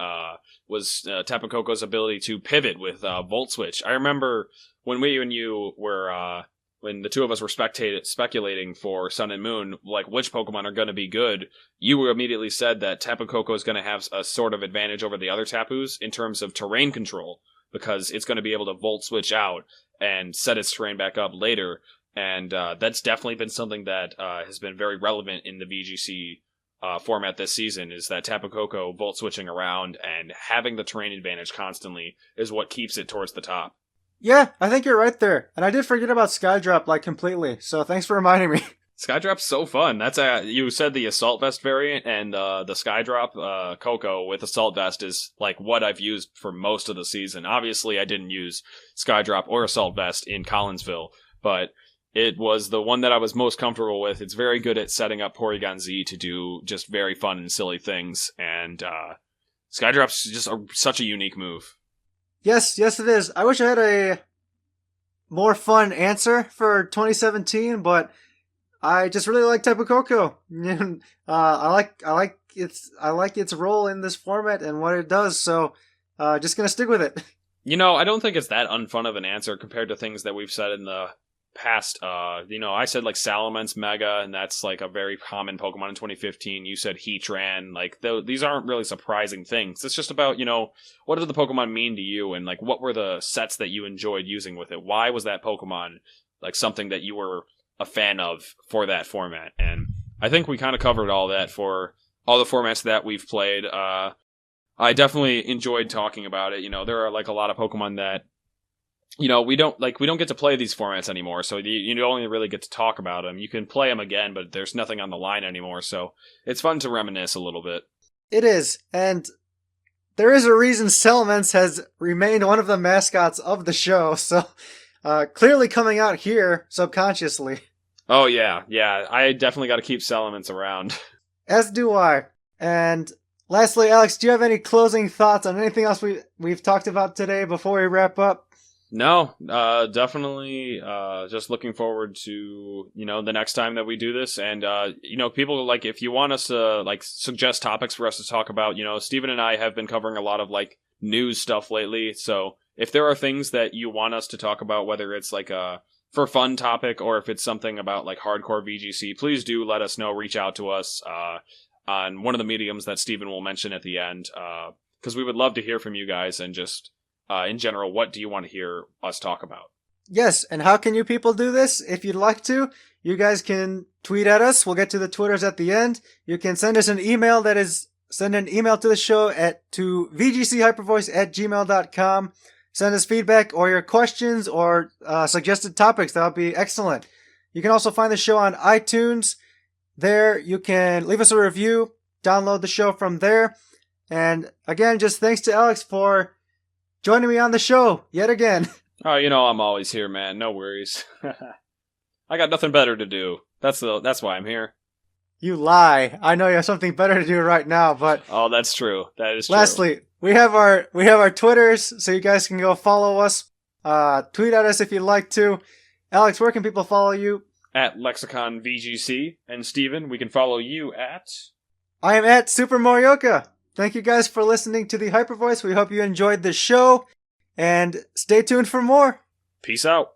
was Tapu Koko's ability to pivot with Volt Switch. I remember when we and you were... when the two of us were speculating for Sun and Moon, like which Pokemon are going to be good, you immediately said that Tapu Koko is going to have a sort of advantage over the other Tapus in terms of terrain control, because it's going to be able to Volt Switch out and set its terrain back up later. And that's definitely been something that has been very relevant in the VGC format this season, is that Tapu Koko Volt Switching around and having the terrain advantage constantly is what keeps it towards the top. Yeah, I think you're right there. And I did forget about Skydrop, like, completely. So thanks for reminding me. Skydrop's so fun. That's you said the Assault Vest variant, and the Skydrop Koko with Assault Vest is, like, what I've used for most of the season. Obviously, I didn't use Skydrop or Assault Vest in Collinsville, but it was the one that I was most comfortable with. It's very good at setting up Porygon Z to do just very fun and silly things, and Skydrop's just such a unique move. Yes, it is. I wish I had a more fun answer for 2017, but I just really like Tapu Koko. I like its role in this format and what it does. So, just gonna stick with it. I don't think it's that unfun of an answer compared to things that we've said in the past. I said like Salamence Mega, and that's like a very common Pokemon in 2015. You said Heatran. Like these aren't really surprising things. It's just about what did the Pokemon mean to you, and like what were the sets that you enjoyed using with it. Why was that Pokemon like something that you were a fan of for that format? And I think we kind of covered all that for all the formats that we've played. I definitely enjoyed talking about it. There are like a lot of Pokemon that we don't get to play these formats anymore, so you only really get to talk about them. You can play them again, but there's nothing on the line anymore, so it's fun to reminisce a little bit. It is, and there is a reason Salamence has remained one of the mascots of the show, so clearly coming out here subconsciously. Oh yeah, I definitely got to keep Salamence around. As do I. And lastly, Alex, do you have any closing thoughts on anything else we've talked about today before we wrap up? No, definitely just looking forward to, the next time that we do this. And, people, like, if you want us to, like, suggest topics for us to talk about, Steven and I have been covering a lot of, like, news stuff lately. So if there are things that you want us to talk about, whether it's, like, a for fun topic or if it's something about, like, hardcore VGC, please do let us know. Reach out to us on one of the mediums that Steven will mention at the end, because we would love to hear from you guys and just... in general, what do you want to hear us talk about? Yes, and how can you people do this? If you'd like to, you guys can tweet at us. We'll get to the Twitters at the end. You can send us an email send an email to the show to vgchypervoice@gmail.com. Send us feedback or your questions or suggested topics. That would be excellent. You can also find the show on iTunes. There, you can leave us a review, download the show from there. And again, just thanks to Alex for joining me on the show yet again. Oh, I'm always here, man. No worries. I got nothing better to do. That's why I'm here. You lie. I know you have something better to do right now, but... Oh, that's true. That is true. Lastly, we have our Twitters, so you guys can go follow us. Tweet at us if you'd like to. Alex, where can people follow you? At Lexicon VGC. And Steven, we can follow you at... I am at Super Morioka. Thank you guys for listening to the Hyper Voice. We hope you enjoyed the show, and stay tuned for more. Peace out.